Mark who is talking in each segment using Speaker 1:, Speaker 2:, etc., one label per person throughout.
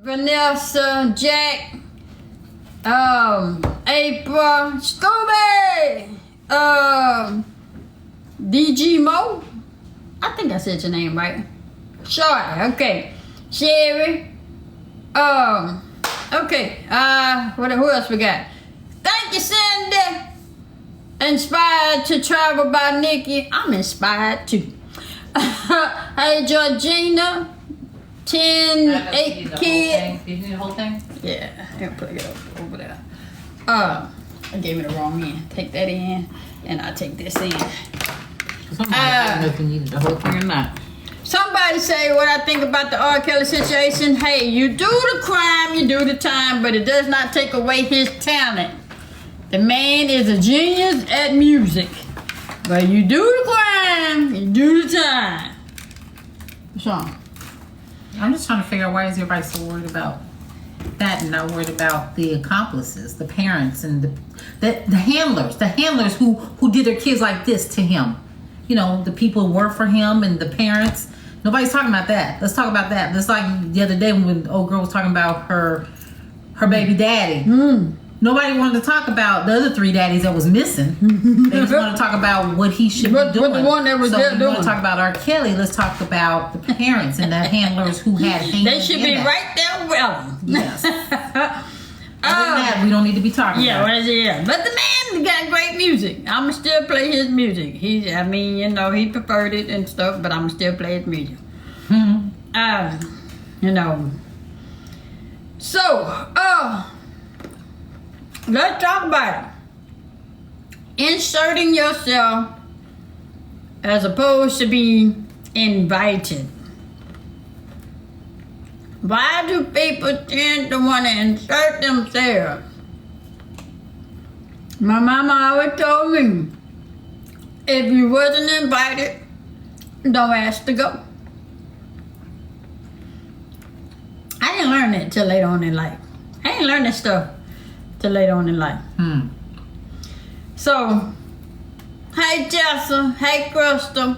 Speaker 1: Vanessa, Jack, April, Scooby, DG Mo. I think I said your name right. Shorty, okay. Sherry. Okay. Who else we got? Thank you, Cindy. Inspired to Travel by Nikki. I'm inspired too. Hey, Georgina. 8 kid.
Speaker 2: Did you need the whole thing?
Speaker 1: Yeah, I'm gonna plug it up over there. I gave it the wrong end. Take that in, and I take this in.
Speaker 2: I don't know if you needed the whole thing or not.
Speaker 1: Somebody say what I think about the R. Kelly situation. Hey, you do the crime, you do the time, but it does not take away his talent. The man is a genius at music. But you do the crime, you do the time. What's wrong?
Speaker 2: I'm just trying to figure out why is everybody so worried about that and not worried about the accomplices, the parents, and the handlers who did their kids like this to him. You know, the people who work for him and the parents. Nobody's talking about that. Let's talk about that. Just like the other day when the old girl was talking about her baby daddy. Nobody wanted to talk about the other 3 daddies that was missing. They just want to talk about what he should be doing.
Speaker 1: But the one that was there
Speaker 2: doing.
Speaker 1: doing.
Speaker 2: Want to talk about R. Kelly. Let's talk about the parents and the handlers who had hands.
Speaker 1: They should be right there with him.
Speaker 2: Yes. Other than that, we don't need to be talking about it.
Speaker 1: Yeah. But the man got great music. I'ma still play his music. He preferred it and stuff, but I'ma still play his music. So, let's talk about it. Inserting yourself as opposed to be invited. Why do people tend to want to insert themselves? My mama always told me, if you wasn't invited, don't ask to go. I didn't learn that till later on in life. I didn't learn that stuff till later on in life. So, hey Jessa, hey Crystal.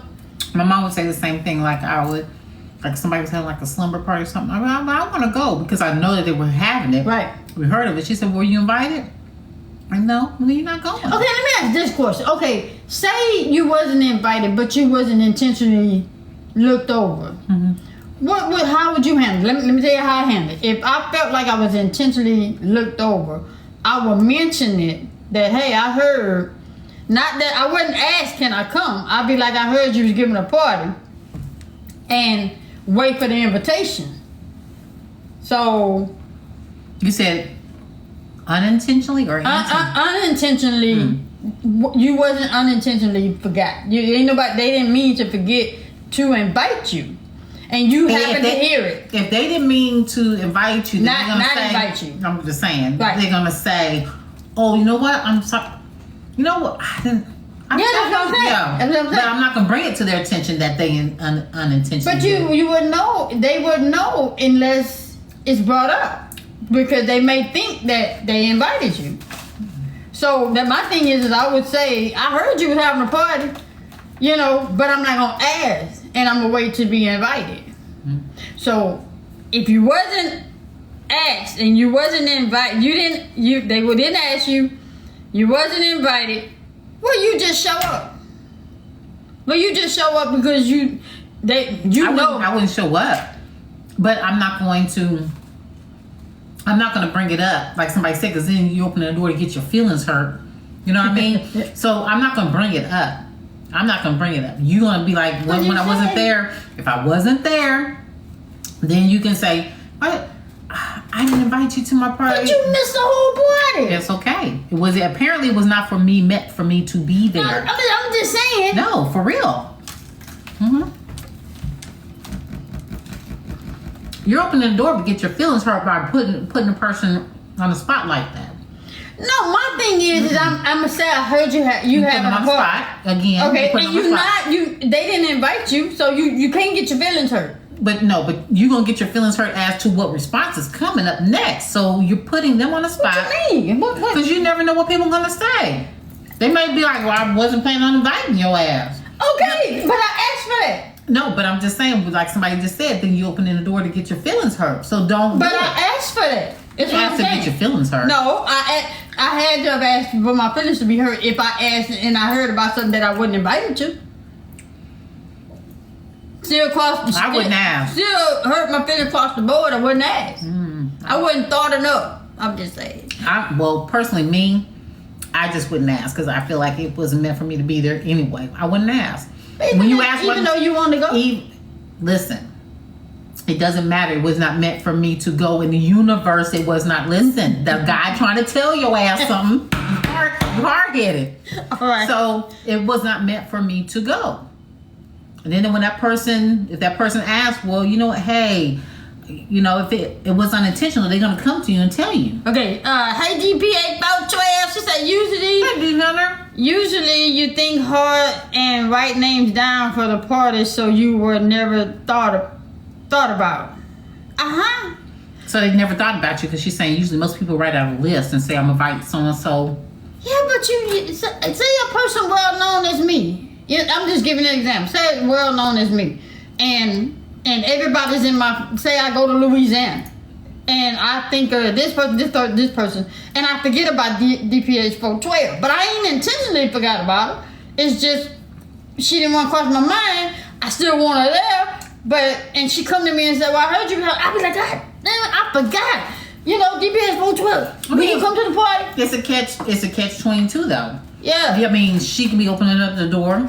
Speaker 2: My mom would say the same thing. Like somebody was having like a slumber party or something. I want to go because I know that they were having it.
Speaker 1: Right.
Speaker 2: We heard of it. She said, "Were you invited?" I no, well, you're not going.
Speaker 1: Okay, let me ask this question. Okay, say you wasn't invited, but you wasn't intentionally looked over. How would you handle it? Let me tell you how I handle it. If I felt like I was intentionally looked over, I would mention it that, hey, I heard. Not that I wouldn't ask, can I come? I'd be like, I heard you was giving a party. And wait for the invitation. So.
Speaker 2: You said unintentionally or intentionally?
Speaker 1: Unintentionally. You wasn't unintentionally forgot. They didn't mean to forget to invite you. And you happened to hear it.
Speaker 2: If they didn't mean to invite you,
Speaker 1: not invite you.
Speaker 2: I'm just saying.
Speaker 1: Right.
Speaker 2: They're going to say, oh, you know what? I'm sorry. You know what?
Speaker 1: That's what I'm saying. That's what I'm saying.
Speaker 2: But I'm not going to bring it to their attention that they unintentionally
Speaker 1: But you would know. They would know unless it's brought up. Because they may think that they invited you. So my thing is I would say, I heard you was having a party, but I'm not going to ask. And I'm going to wait to be invited. So if you wasn't asked and you wasn't invited, they didn't ask you, you wasn't invited, well, you just show up. Well, you just show up because I
Speaker 2: wouldn't show up. But I'm not going to bring it up like somebody said, because then you open the door to get your feelings hurt. You know what I mean? So I'm not going to bring it up. You're going to be like, when I wasn't there, if I wasn't there, then you can say, what? I didn't invite you to my party.
Speaker 1: But you missed the whole party.
Speaker 2: It's okay. Apparently it was not meant for me to be there.
Speaker 1: I'm just saying.
Speaker 2: No, for real. You're opening the door to get your feelings hurt by putting a person on the spot like that.
Speaker 1: No, my thing is I'm gonna say I heard you having a party
Speaker 2: again.
Speaker 1: Okay, and they didn't invite you, so you can't get your feelings hurt.
Speaker 2: But you're gonna get your feelings hurt as to what response is coming up next. So you're putting them on the spot.
Speaker 1: What you mean?
Speaker 2: Because you never know what people are gonna say. They may be like, "Well, I wasn't planning on inviting your ass."
Speaker 1: Okay, but I asked for that.
Speaker 2: No, but I'm just saying, like somebody just said, then you open in the door to get your feelings hurt. So don't.
Speaker 1: But
Speaker 2: do it.
Speaker 1: I asked for that. It's
Speaker 2: You
Speaker 1: what
Speaker 2: have
Speaker 1: I'm
Speaker 2: to
Speaker 1: saying.
Speaker 2: get your feelings hurt.
Speaker 1: No, I had to have asked for my feelings to be hurt if I asked and I heard about something that I wasn't invited to. Still
Speaker 2: I wouldn't ask.
Speaker 1: Still hurt my feelings across the board. I wouldn't ask. I wouldn't thought enough. I'm just saying.
Speaker 2: Well, personally, me, I just wouldn't ask because I feel like it wasn't meant for me to be there anyway. I wouldn't ask.
Speaker 1: Even though you want to go.
Speaker 2: Listen, it doesn't matter. It was not meant for me to go in the universe. It was not. Listen, the guy trying to tell your ass something. Hard-headed.
Speaker 1: All right.
Speaker 2: So it was not meant for me to go. And then when if that person asks, well, you know what, hey, you know, if it was unintentional, they're gonna come to you and tell you.
Speaker 1: Okay. Hey, GPA about 12. She said usually you think hard and write names down for the party so you were never thought about.
Speaker 2: So they never thought about you because she's saying usually most people write out a list and say I'm inviting so and so.
Speaker 1: Yeah, but you say a person well known as me. I'm just giving an example. Say well known as me, and everybody's in my. Say I go to Louisiana, and I think of this person, and I forget about DPH 412. But I ain't intentionally forgot about her. It's just she didn't want to cross my mind. I still want her there, and she come to me and said, "Well, I heard you." I be like, "God damn it, I forgot." You know, DPH 412. Will you come to the party?
Speaker 2: It's a catch-22 though.
Speaker 1: Yeah.
Speaker 2: I mean, she can be opening up the door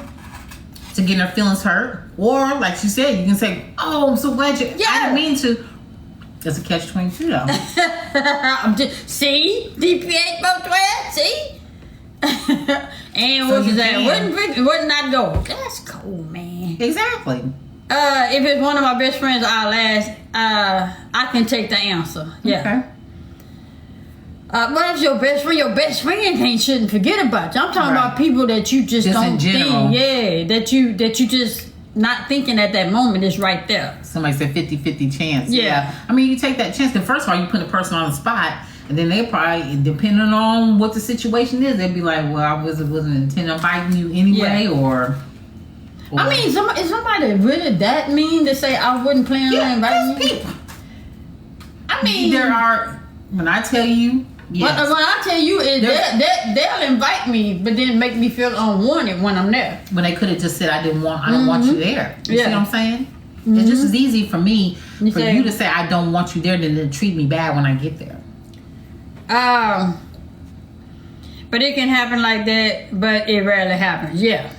Speaker 2: to get her feelings hurt, or like she said, you can say, "Oh, I'm so glad you."
Speaker 1: Yeah.
Speaker 2: I didn't mean to. It's a catch-22 though.
Speaker 1: See, DPH 412. See. And
Speaker 2: So
Speaker 1: what
Speaker 2: you
Speaker 1: was that?
Speaker 2: can.
Speaker 1: Wouldn't not go. That's cool, man.
Speaker 2: Exactly.
Speaker 1: If it's one of my best friends, I'll ask. I can take the answer. Yeah.
Speaker 2: Okay.
Speaker 1: What if your best friend shouldn't forget about you? I'm talking
Speaker 2: Right.
Speaker 1: about people that you just don't
Speaker 2: in general.
Speaker 1: think. Yeah, that you just not thinking at that moment is right there.
Speaker 2: Somebody said 50-50 chance.
Speaker 1: Yeah.
Speaker 2: I mean, you take that chance. Then first of all, you put a person on the spot, and then they probably, depending on what the situation is, they'd be like, "Well, I wasn't intending on fighting you anyway,"
Speaker 1: Yeah.
Speaker 2: or
Speaker 1: I mean, is somebody really that mean to say I wouldn't plan on inviting you?
Speaker 2: people.
Speaker 1: I mean,
Speaker 2: There are. When I tell you, yes.
Speaker 1: when I tell you, they'll invite me, but then make me feel unwanted when I'm there.
Speaker 2: When they could have just said, I don't want you there. You see what I'm saying? It's just as easy for me you to say I don't want you there than to treat me bad when I get there.
Speaker 1: But it can happen like that, but it rarely happens. Yeah.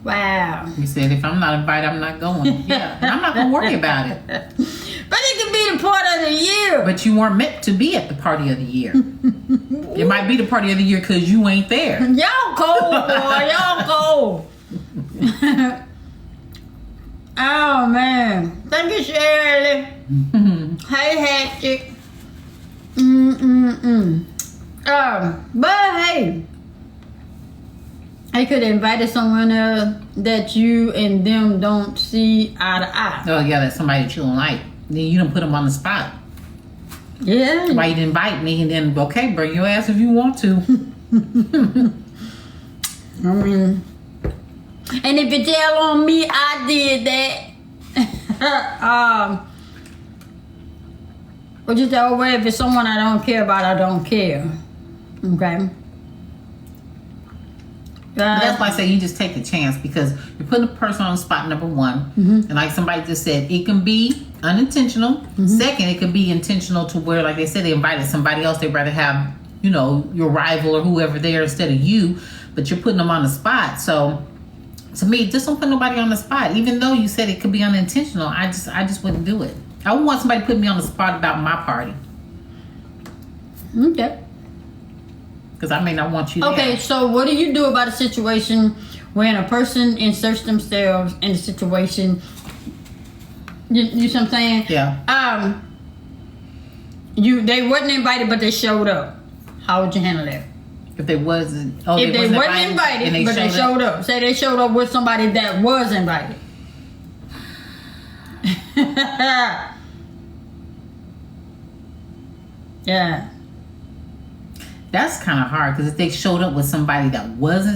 Speaker 1: Wow.
Speaker 2: You said if I'm not invited, I'm not going. Yeah, and I'm not gonna worry about it.
Speaker 1: But it can be the part of the year.
Speaker 2: But you weren't meant to be at the party of the year. It might be the party of the year because you ain't there.
Speaker 1: Y'all cold, boy. Y'all cold. Oh man. Thank you, Shirley. Hey, Hatchet. But hey, I could have invited someone that you and them don't see eye to eye.
Speaker 2: Oh yeah, that's somebody that you don't like. Then you don't put them on the spot.
Speaker 1: Yeah.
Speaker 2: Why you didn't invite me and then okay, bring your ass if you want to.
Speaker 1: I mean, and if you tell on me, I did that. But you say, oh well, if it's someone I don't care about, I don't care. Okay.
Speaker 2: But that's why I say you just take the chance because you're putting a person on the spot, number one. And like somebody just said, it can be unintentional. Second, it could be intentional to where, like they said, they invited somebody else. They'd rather have, you know, your rival or whoever there instead of you. But you're putting them on the spot. So to me, just don't put nobody on the spot. Even though you said it could be unintentional, I just wouldn't do it. I wouldn't want somebody to put me on the spot about my party.
Speaker 1: Okay.
Speaker 2: Because I may not want you there.
Speaker 1: Okay, so what do you do about a situation when a person inserts themselves in a situation? You see what I'm saying?
Speaker 2: Yeah.
Speaker 1: They wasn't invited, but they showed up. How would you handle that?
Speaker 2: If they wasn't,
Speaker 1: if they wasn't invited,
Speaker 2: and
Speaker 1: but they showed up. Say they showed up with somebody that was invited.
Speaker 2: Yeah, That's kind of hard because if they showed up with somebody that was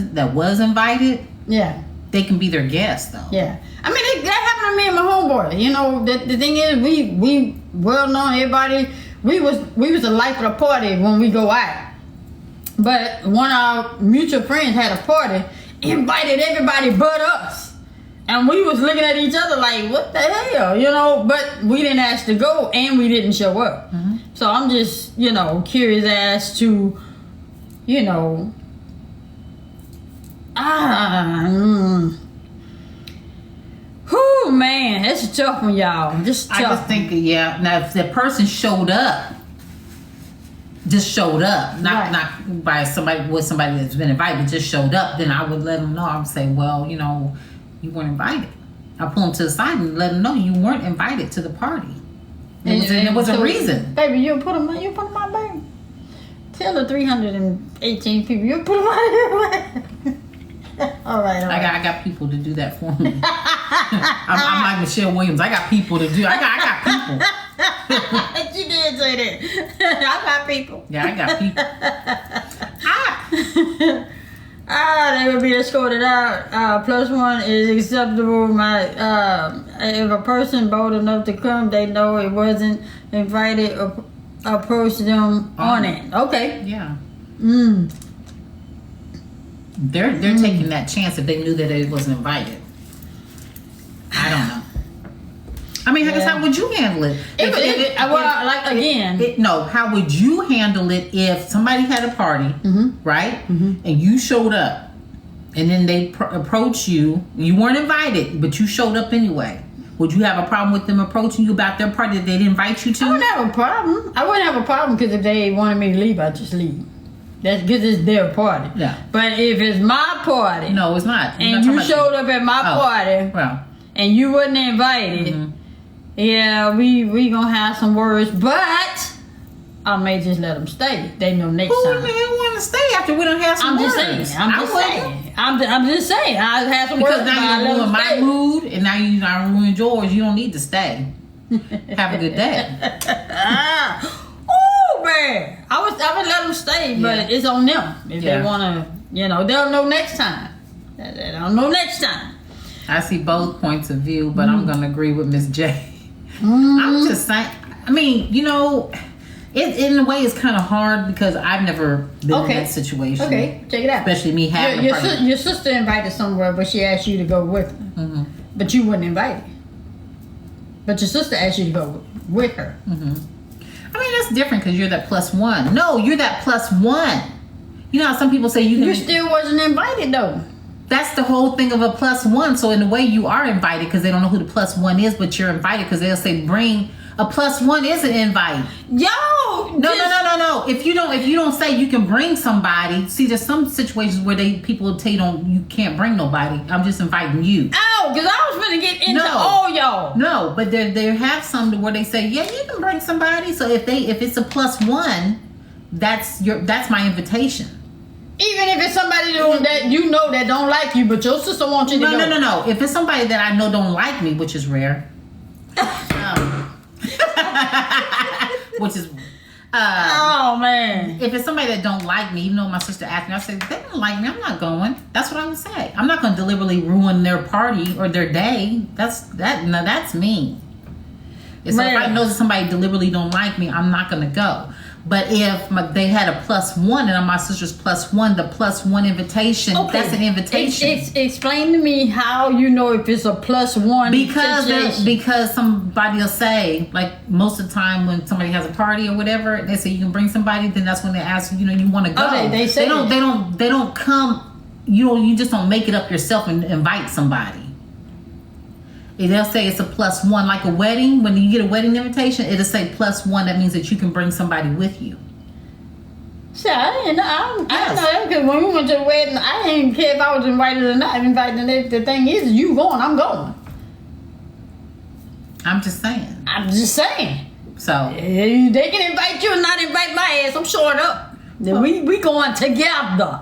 Speaker 2: invited,
Speaker 1: Yeah.
Speaker 2: they can be their guest though.
Speaker 1: Yeah. I mean, that happened to me and my homeboy. You know, the thing is, we well known, everybody. We was the life of the party when we go out. But one of our mutual friends had a party, invited everybody but us. And we was looking at each other like, what the hell? You know, but we didn't ask to go and we didn't show up. Mm-hmm. So I'm just, you know, curious as to, you know, whew, man, that's a tough one, y'all. Just tough.
Speaker 2: I just think, yeah. Now, if the person showed up, not by somebody that's been invited, just showed up, then I would let them know. I would say, well, you know, you weren't invited. I pull them to the side and let them know you weren't invited to the party. There was a reason.
Speaker 1: Baby, you put them on, baby. Tell the 318 people you put them on. All right.
Speaker 2: I got people to do that for me. I'm like Michelle Williams. I got people to do. I got people.
Speaker 1: She did say that. I got people.
Speaker 2: Yeah, I got people.
Speaker 1: They will be escorted out. +1 is acceptable. If a person bold enough to come, they know it wasn't invited. Approach them on it. Okay.
Speaker 2: Yeah. They're taking that chance if they knew that it wasn't invited. I don't know. I mean, how would you handle it? How would you handle it if somebody had a party, right? Mm-hmm. And you showed up, and then they approach you. You weren't invited, but you showed up anyway. Would you have a problem with them approaching you about their party that they didn't invite you to?
Speaker 1: I wouldn't have a problem. I wouldn't have a problem because if they wanted me to leave, I'd just leave. That's because it's their party.
Speaker 2: Yeah.
Speaker 1: But if it's my party,
Speaker 2: no, it's not.
Speaker 1: And you showed up at my party,
Speaker 2: well,
Speaker 1: and you wasn't invited, yeah, we gonna have some words. But I may just let them stay. They know next time.
Speaker 2: Who want to stay after we don't have some words?
Speaker 1: I'm just saying. I have some words.
Speaker 2: Because now you ruined my mood, and now you ruined yours. You don't need to stay. Have a good day.
Speaker 1: Oh man, I would let them stay, but it's on them if they wanna. You know, they'll know next time. They'll know next time.
Speaker 2: I see both points of view, but I'm gonna agree with Miss J. I'm just saying. I mean, you know, in a way, it's kind of hard because I've never been in that situation.
Speaker 1: Okay, check it out.
Speaker 2: Especially me having
Speaker 1: your sister invited somewhere, but she asked you to go with her, but you wouldn't invite her. But your sister asked you to go with her.
Speaker 2: I mean, that's different because you're that +1. No, you're that +1. You know how some people say you
Speaker 1: still wasn't invited though.
Speaker 2: That's the whole thing of a +1. So in a way, you are invited because they don't know who the +1 is, but you're invited because they'll say bring a +1 is an invite.
Speaker 1: Yo,
Speaker 2: no. If you don't say you can bring somebody, see, there's some situations where people will tell you can't bring nobody. I'm just inviting you.
Speaker 1: Oh, because I was gonna get into all y'all.
Speaker 2: No, but they have some where they say you can bring somebody. So if it's a +1, that's my invitation.
Speaker 1: Even if it's somebody that you know that don't like you, but your sister wants you to go.
Speaker 2: No. If it's somebody that I know don't like me, which is rare. Which is
Speaker 1: oh man.
Speaker 2: If it's somebody that don't like me, even though my sister asked me, I say they don't like me, I'm not going. That's what I would say. I'm not going to deliberately ruin their party or their day. That's me. If somebody knows that somebody deliberately don't like me, I'm not going to go. But if they had a +1 and I'm my sister's +1, the +1 invitation, that's an invitation.
Speaker 1: Explain to me how you know if it's a +1
Speaker 2: because somebody will say, like most of the time when somebody has a party or whatever, they say you can bring somebody, then that's when they ask you want to go.
Speaker 1: Okay, they say
Speaker 2: they don't come. You just don't make it up yourself and invite somebody. They'll say it's a +1, like a wedding. When you get a wedding invitation, it'll say +1. That means that you can bring somebody with you.
Speaker 1: See, I didn't know. I didn't know that because when we went to the wedding, I didn't care if I was invited or not invited. The thing is, you going, I'm going.
Speaker 2: I'm just saying. So
Speaker 1: they can invite you and not invite my ass. I'm short up. We going together.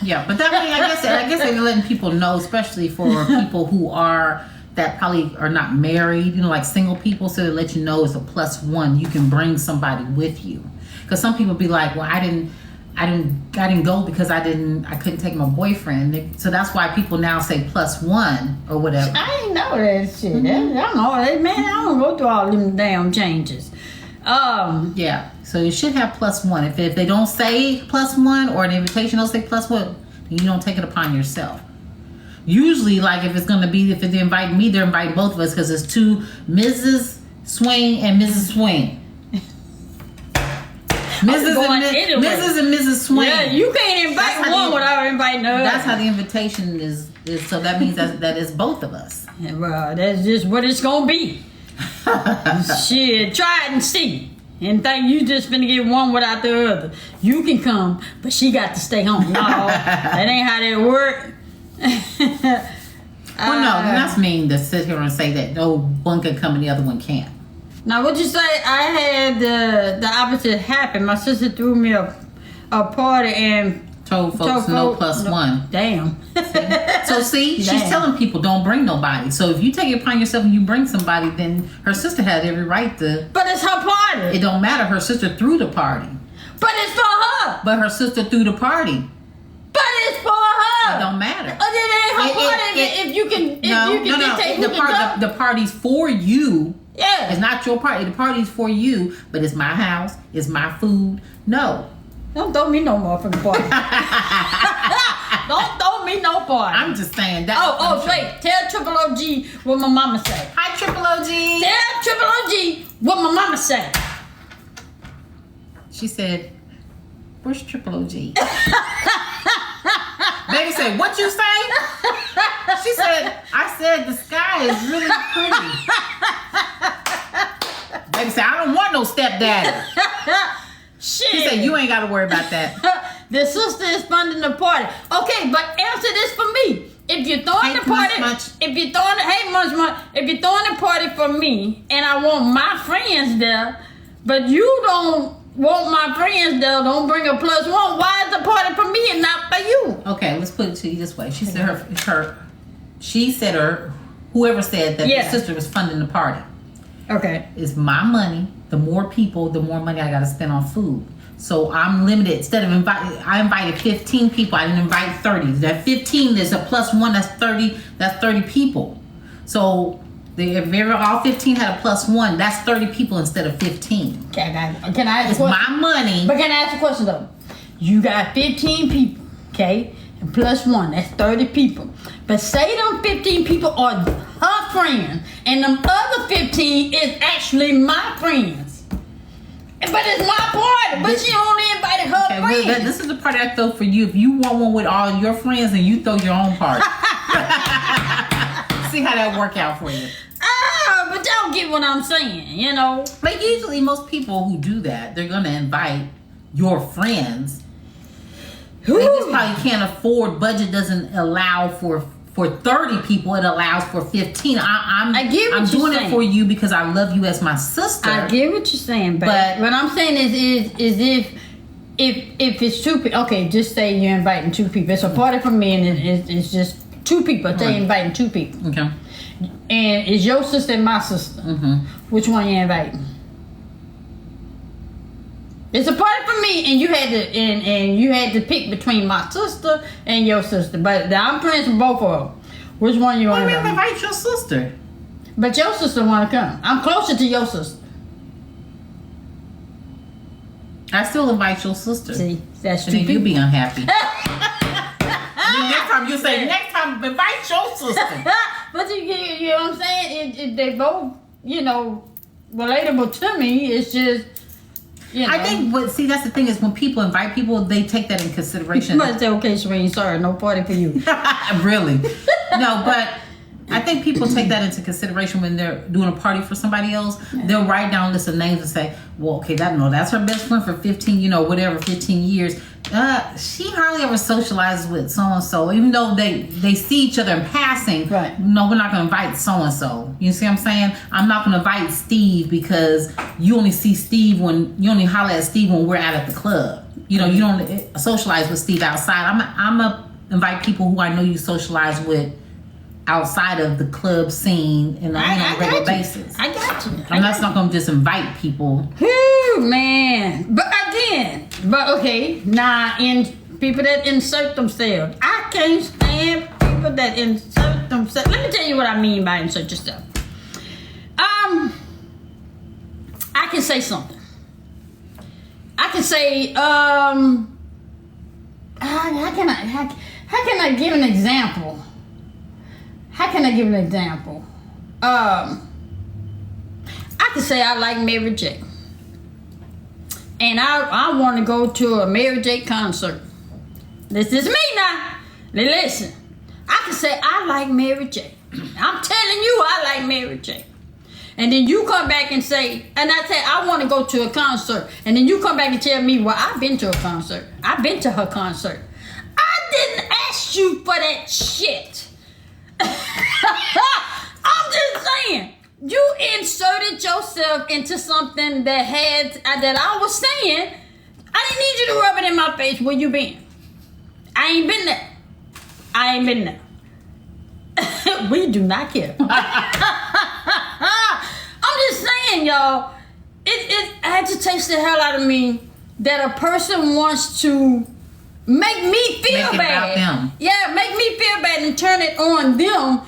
Speaker 2: Yeah, but that way, I guess they're letting people know, especially for people who are that probably are not married, like single people, so they let you know it's a +1. You can bring somebody with you. Because some people be like, well, I didn't I didn't go because I couldn't take my boyfriend. So that's why people now say +1 or whatever.
Speaker 1: I ain't know that shit. I'm all that, man. I don't go through all them damn changes.
Speaker 2: Yeah. So you should have +1. If they don't say +1 or an invitation don't say +1, you don't take it upon yourself. Usually, like if they invite me, they're inviting both of us because it's 2 Mrs. Swing and Mrs. Swing. Mrs. and Mrs. Swing.
Speaker 1: Yeah, you can't invite one without inviting the other.
Speaker 2: That's how the invitation is. So that means that it's both of us.
Speaker 1: Yeah, well, that's just what it's gonna be. Shit, try it and see. And think you just finna get one without the other. You can come, but she got to stay home. No, that ain't how that work.
Speaker 2: Well, no, that's mean to sit here and say that one can come and the other one can't.
Speaker 1: Now, what you say? I had the opposite happen. My sister threw me a party and
Speaker 2: told folks no +1.
Speaker 1: Damn.
Speaker 2: So see, she's telling people don't bring nobody. So if you take it upon yourself and you bring somebody, then her sister had every right to.
Speaker 1: But it's her party.
Speaker 2: It don't matter. Her sister threw the party.
Speaker 1: But it's for her.
Speaker 2: But her sister threw the party.
Speaker 1: But it's for her.
Speaker 2: It don't matter.
Speaker 1: It ain't her party. If you can dictate
Speaker 2: the party's for you.
Speaker 1: Yeah.
Speaker 2: It's not your party. The party's for you, but it's my house. It's my food. No.
Speaker 1: Don't throw me no motherfucking party. Don't throw me no party.
Speaker 2: I'm just saying that.
Speaker 1: Wait. Tell Triple OG what my mama say.
Speaker 2: Hi, Triple OG.
Speaker 1: Tell Triple OG what my mama say.
Speaker 2: She said, "Where's Triple OG?" Baby said, "What you say?" She said, "I said the sky is really pretty." Baby said, "I don't want no stepdaddy."
Speaker 1: Shit.
Speaker 2: She said, "You ain't got to worry about that."
Speaker 1: The sister is funding the party. Okay, but answer this for me. If you're throwing the party, if you're throwing the party for me, and I want my friends there, but you don't want my friends there, don't bring a +1. Why is the party for me and not for you?
Speaker 2: Okay, let's put it to you this way. She said whoever said that the sister was funding the party.
Speaker 1: Okay.
Speaker 2: It's my money. The more people, the more money I got to spend on food. So I'm limited. Instead of I invited 15 people. I didn't invite 30. That 15 is a +1. That's 30. That's 30 people. So if all 15 had a +1, that's 30 people instead of 15.
Speaker 1: Okay, can I ask
Speaker 2: it's my money.
Speaker 1: But can I ask a question though? You got 15 people, okay? And +1, that's 30 people. But say them 15 people are her friends, and them other 15 is actually my friends. But it's my party, but she only invited her friends.
Speaker 2: Well, this is the party I throw for you. If you want one with all your friends, then you throw your own party. See how that work out for you.
Speaker 1: But y'all get what I'm saying, you know.
Speaker 2: But usually most people who do that, they're going to invite your friends. They just probably can't afford. Budget doesn't allow for 30 people. It allows for 15. I'm doing it for you because I love you as my sister.
Speaker 1: I get what you're saying, but what I'm saying is if it's 2 people. Okay, just say you're inviting 2 people. It's a party for me, and it's just 2 people. Say you're inviting 2 people.
Speaker 2: Okay.
Speaker 1: And it's your sister and my sister.
Speaker 2: Mm-hmm.
Speaker 1: Which one you inviting? It's a party for me, and you had to pick between my sister and your sister. But I'm friends with both of them. Which one you want to
Speaker 2: invite your sister?
Speaker 1: But your sister want to come. I'm closer to your sister.
Speaker 2: I still invite your sister.
Speaker 1: See, that's
Speaker 2: and then you be unhappy. Next time you say, next time invite your sister.
Speaker 1: But you know what I'm saying? They both, relatable to me. It's just.
Speaker 2: I think, but see, that's the thing is when people invite people, they take that in consideration.
Speaker 1: You must say, okay, Shereen, sorry, no party for you.
Speaker 2: Really? No, but I think people take that into consideration when they're doing a party for somebody else. Yeah. They'll write down a list of names and say, well, okay, that's her best friend for 15 years. She hardly ever socializes with so-and-so, even though they see each other in passing.
Speaker 1: Right.
Speaker 2: No, we're not going to invite so-and-so. You see what I'm saying? I'm not going to invite Steve because you only see Steve you only holler at Steve when we're out at the club. You don't socialize with Steve outside. I'm going to invite people who I know you socialize with outside of the club scene and on a regular basis.
Speaker 1: I got you.
Speaker 2: I'm not going to just invite people.
Speaker 1: man. But again, okay, now in people that insert themselves, I can't stand people that insert themselves. Let me tell you what I mean by insert yourself. I can say something. I can say, how can I give an example? How can I give an example? I can say I like Mary J. And I want to go to a Mary J concert. This is me now. Listen, I can say I like Mary J. I'm telling you I like Mary J. And then you come back and say, and I say I want to go to a concert. And then you come back and tell me, well, I've been to a concert. I've been to her concert. I didn't ask you for that shit. I'm just saying. You inserted yourself into something that I was saying. I didn't need you to rub it in my face. Where you been? I ain't been there. We do not care. I'm just saying, y'all. It agitates the hell out of me that a person wants to make me feel bad.
Speaker 2: About them.
Speaker 1: Yeah, make me feel bad and turn it on them.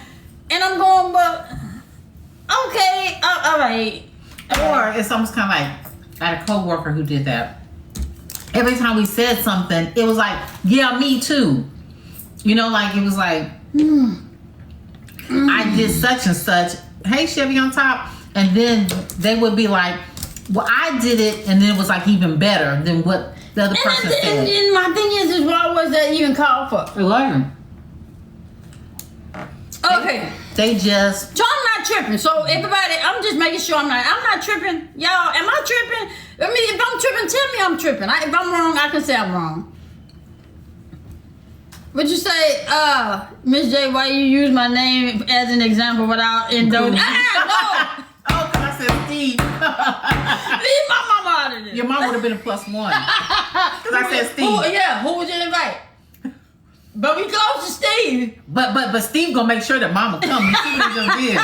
Speaker 1: And I'm going, but okay, all right.
Speaker 2: Or it's almost kind of like I had a coworker who did that. Every time we said something, it was like, yeah, me too. You know, like it was like, I did such and such. Hey, Chevy on top. And then they would be like, well, I did it. And then it was like even better than what the other person said.
Speaker 1: And my thing is why was that even called for?
Speaker 2: 11.
Speaker 1: Okay.
Speaker 2: They just.
Speaker 1: So I'm not tripping. So everybody, I'm just making sure I'm not tripping. Y'all, am I tripping? I mean, if I'm tripping, tell me I'm tripping. If I'm wrong, I can say I'm wrong. Would you say, Miss J, why you use my name as an example without indulging? No!
Speaker 2: Oh, because I said Steve.
Speaker 1: Leave my mama out of this.
Speaker 2: Your mom would have been a +1. Because I said Steve.
Speaker 1: Who would you invite? But we close to Steve.
Speaker 2: But Steve gonna make sure that mama come. You see what he just did.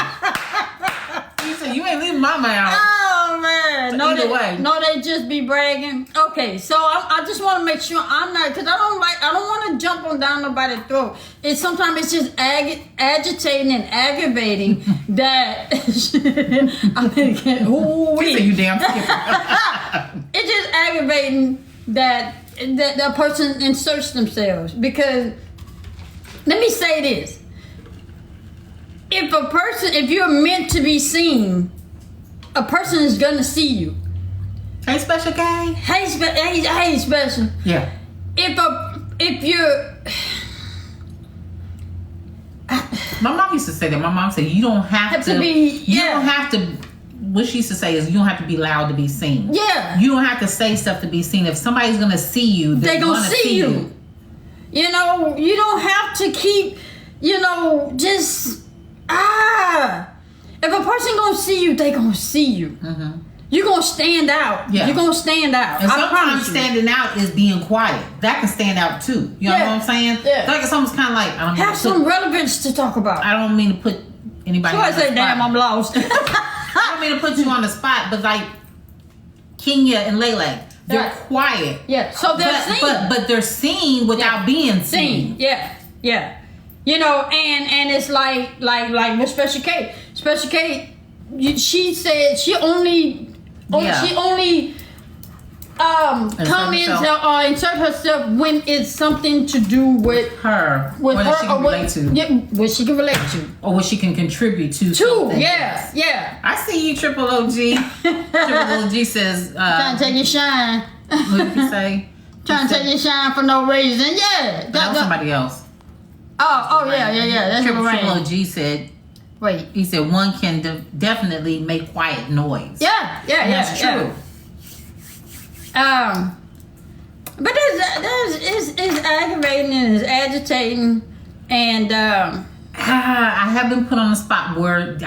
Speaker 2: He said, you ain't leaving mama out.
Speaker 1: Oh man.
Speaker 2: So either way.
Speaker 1: No, they just be bragging. Okay, so I just want to make sure I'm not, because I don't want to jump on down nobody's throat. Sometimes it's just agitating and aggravating that I think
Speaker 2: you damn skipper.
Speaker 1: It's just aggravating that the person inserts themselves, because let me say this. If you're meant to be seen, a person is gonna see you.
Speaker 2: Hey, Special K.
Speaker 1: Hey, Special.
Speaker 2: Yeah.
Speaker 1: If you're
Speaker 2: My mom used to say that. My mom said you don't have to
Speaker 1: be.
Speaker 2: You don't have to. What she used to say is you don't have to be loud to be seen.
Speaker 1: Yeah.
Speaker 2: You don't have to say stuff to be seen. If somebody's gonna see you,
Speaker 1: they're gonna see you. You know, you don't have to keep. Just If a person gonna see you, they gonna see you. Mm-hmm. You're gonna stand out. Yeah. You're gonna stand out.
Speaker 2: And sometimes standing out is being quiet. That can stand out too. You know what I'm saying?
Speaker 1: Yeah.
Speaker 2: Like it's almost kind of like
Speaker 1: have some relevance to talk about.
Speaker 2: I don't mean to put anybody.
Speaker 1: So I say, damn, I'm lost.
Speaker 2: I don't mean to put you on the spot, but like Kenya and Lele, they're quiet.
Speaker 1: Yeah. So they're seen.
Speaker 2: But they're seen without being seen.
Speaker 1: Yeah. Yeah. And it's like with Special K. Special K, she said she only comments or insert herself when it's something to do with
Speaker 2: her,
Speaker 1: with her,
Speaker 2: she can relate to.
Speaker 1: Yeah, what she can relate to,
Speaker 2: or what she can contribute to. Something.
Speaker 1: Yeah.
Speaker 2: I see you, Triple OG. Triple OG says,
Speaker 1: "Trying to take your shine."
Speaker 2: What did you say?
Speaker 1: Trying to take your shine for no reason. Yeah,
Speaker 2: that was somebody else.
Speaker 1: Oh yeah. That's
Speaker 2: Triple OG said.
Speaker 1: Wait.
Speaker 2: He said one can definitely make quiet noise.
Speaker 1: Yeah.
Speaker 2: That's true.
Speaker 1: But it's aggravating and it's agitating, and
Speaker 2: I have been put on the spot where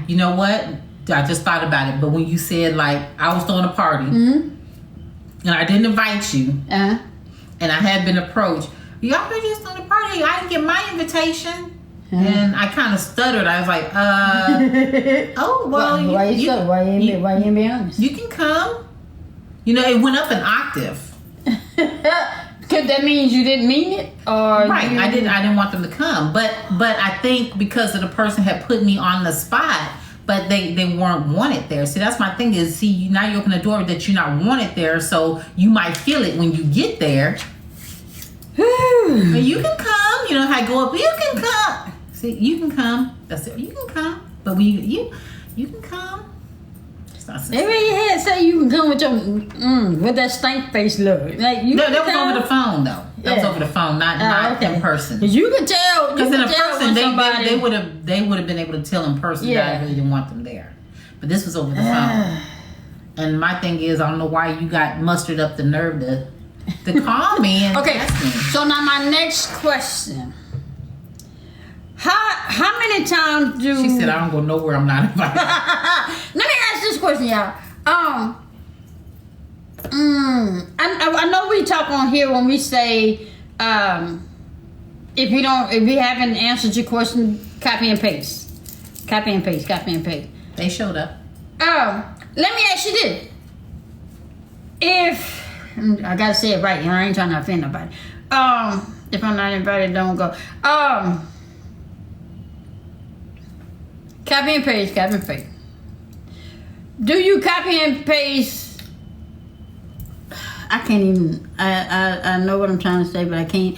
Speaker 2: you know what? I just thought about it, but when you said like I was throwing a party and I didn't invite you, and I had been approached. Y'all been just throwing a party. I didn't get my invitation. And I kind of stuttered. I was like, oh, well,
Speaker 1: why you stutter? Why you ain't be honest?
Speaker 2: You can come. You know, it went up an octave.
Speaker 1: Because that means you didn't mean it, or
Speaker 2: right? I didn't want them to come, but I think because of the person had put me on the spot, but they weren't wanted there. See, that's my thing is, see, now you open the door that you're not wanted there, so you might feel it when you get there. But you can come. You know how I go up. You can come. See, you can come. That's it. You can come. But when you can come.
Speaker 1: They really had say you can come with your with that stank face look. Like you.
Speaker 2: No, that was over the phone though. That was over the phone, not
Speaker 1: okay.
Speaker 2: in person.
Speaker 1: Because you could tell.
Speaker 2: Because in a person, they would have been able to tell in person that I really didn't want them there. But this was over the phone. And my thing is, I don't know why you got mustered up the nerve to call me and
Speaker 1: okay.
Speaker 2: ask me.
Speaker 1: So now my next question. How many times do...
Speaker 2: She said, I don't go nowhere I'm not invited.
Speaker 1: Let me ask this question, y'all. I know we talk on here when we say, if we haven't answered your question, copy and paste. Copy and paste, copy and paste.
Speaker 2: They showed up.
Speaker 1: Let me ask you this. If, I gotta say it right, I ain't trying to offend nobody. If I'm not invited, don't go. Copy and paste, copy and paste. Do you copy and paste? I can't even. I know what I'm trying to say, but I can't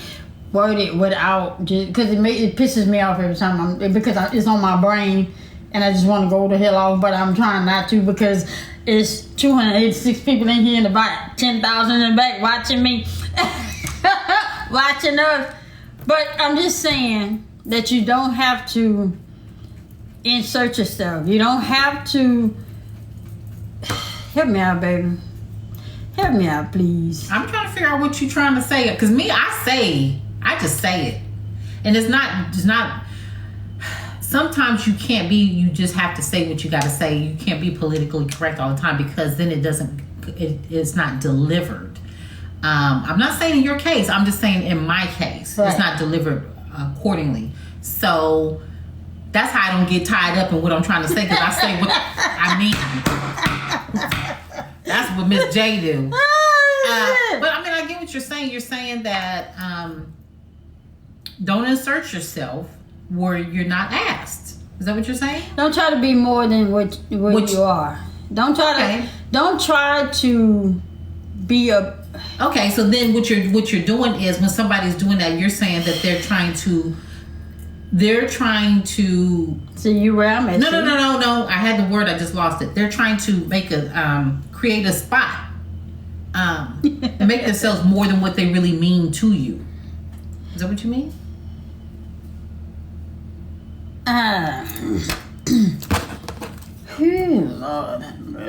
Speaker 1: word it without just because it pisses me off every time because it's on my brain and I just want to go the hell off, but I'm trying not to because it's 286 people in here in the back, 10,000 in the back watching me, watching us. But I'm just saying that you don't have to insert yourself. You don't have to. Help me out, baby. Help me out, please.
Speaker 2: I'm trying to figure out what you're trying to say. Because me, I just say it. And it's not, sometimes you can't be, you just have to say what you got to say. You can't be politically correct all the time because then it's not delivered. I'm not saying in your case. I'm just saying in my case. Right. It's not delivered accordingly. So that's how I don't get tied up in what I'm trying to say because I say what I mean. That's what Miss J do. But I mean, I get what you're saying. You're saying that don't insert yourself where you're not asked. Is that what you're saying?
Speaker 1: Don't try to be more than what you are. Don't try to be a.
Speaker 2: Okay, so then what you're doing is when somebody's doing that, you're saying that they're trying to.
Speaker 1: See you where I'm at.
Speaker 2: No. I had the word. I just lost it. They're trying to make create a spot, and make themselves more than what they really mean to you. Is that what you mean?
Speaker 1: Lord.
Speaker 2: No,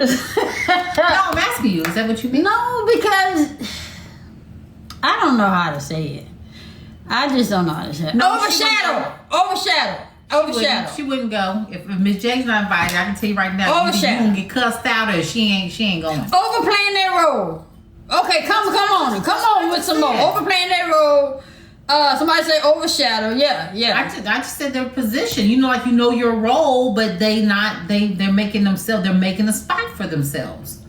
Speaker 2: I'm asking you. Is that what you mean?
Speaker 1: No, because I don't know how to say it. I just don't know how to say it.
Speaker 2: No,
Speaker 1: Overshadow.
Speaker 2: She wouldn't go. If Miss J's not invited, I can tell you right now, you gonna get cussed out or she ain't going.
Speaker 1: Overplaying that role. Okay, come on with some more. Overplaying that role. Somebody say overshadow. Yeah.
Speaker 2: I just said their position. You know your role, but they're making themselves. They're making a spot for themselves.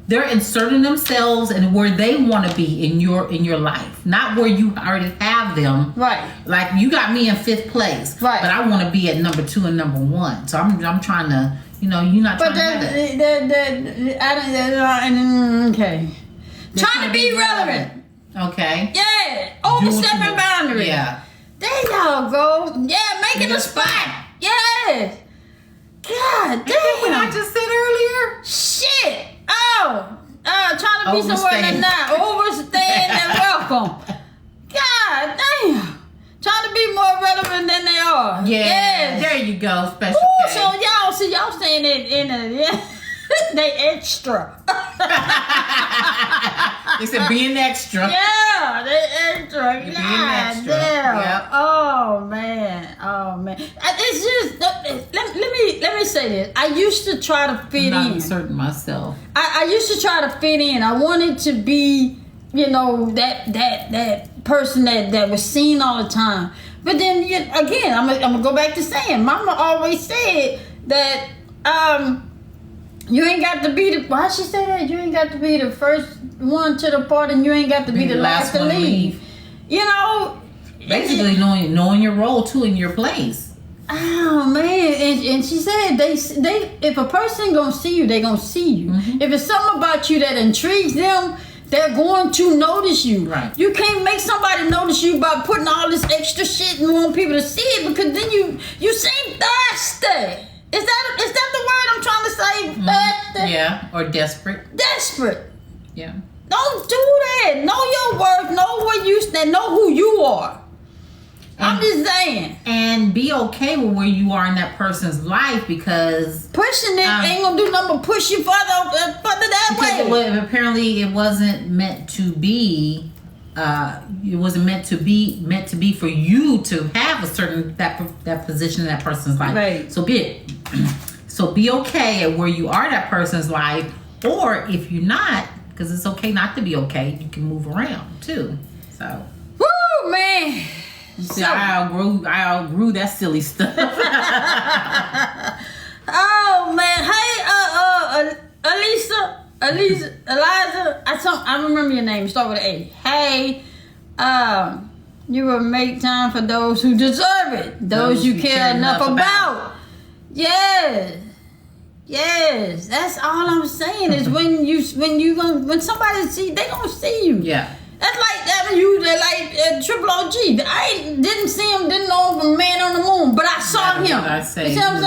Speaker 2: They're inserting themselves in where they want to be in your life, not where you already have them.
Speaker 1: Right.
Speaker 2: Like you got me in 5th place,
Speaker 1: right?
Speaker 2: But I want to be at number 2 and number 1. So I'm trying to, you're not trying to.
Speaker 1: Okay. Trying to be relevant.
Speaker 2: Okay.
Speaker 1: Yeah. Overstepping boundaries.
Speaker 2: Yeah.
Speaker 1: There y'all go. Yeah, making a spot. Yes. God damn.
Speaker 2: What I just said earlier.
Speaker 1: Shit. Trying to be somewhere and not overstaying and welcome. God damn. Trying to be more relevant than they are.
Speaker 2: Yeah.
Speaker 1: Yes.
Speaker 2: There you go. Special K.
Speaker 1: So y'all saying it in a they extra.
Speaker 2: They said being extra.
Speaker 1: Yeah, they extra.
Speaker 2: Being
Speaker 1: God
Speaker 2: extra.
Speaker 1: damn.
Speaker 2: Yep.
Speaker 1: Oh man. It's just let me say this. I used to try to fit
Speaker 2: I'm not
Speaker 1: in.
Speaker 2: inserting myself.
Speaker 1: I used to try to fit in. I wanted to be, that person that was seen all the time. But then again, I'm gonna go back to saying, Mama always said that you ain't got to be the. Why she say that? You ain't got to be the first one to the party, and you ain't got to be the last to leave. You know,
Speaker 2: basically knowing your role too in your place.
Speaker 1: Oh man, and she said they if a person gonna see you, they gonna see you.
Speaker 2: Mm-hmm.
Speaker 1: If it's something about you that intrigues them, they're going to notice you.
Speaker 2: Right.
Speaker 1: You can't make somebody notice you by putting all this extra shit and want people to see it, because then you seem thirsty. Is that the word I'm trying to say? Thirsty?
Speaker 2: Yeah, or desperate.
Speaker 1: Desperate.
Speaker 2: Yeah.
Speaker 1: Don't do that. Know your worth. Know where you stand. Know who you are. I'm just saying.
Speaker 2: And be okay with where you are in that person's life, because
Speaker 1: pushing it ain't gonna do nothing but push you further that way.
Speaker 2: Apparently it wasn't meant to be. It wasn't meant to be for you to have a certain that position in that person's life.
Speaker 1: Right.
Speaker 2: So be okay at where you are in that person's life, or if you're not, because it's okay not to be okay, you can move around too. So.
Speaker 1: Woo, man.
Speaker 2: See, I outgrew that silly stuff.
Speaker 1: Oh man, hey, Eliza. I remember your name. Start with an A. Hey, you will make time for those who deserve it. Those you care enough about. Yes. That's all I'm saying is when somebody see, they gonna see you.
Speaker 2: Yeah.
Speaker 1: That's like Triple OG. I didn't see him, didn't know him from Man on the Moon, but I saw him.
Speaker 2: I say,
Speaker 1: you see what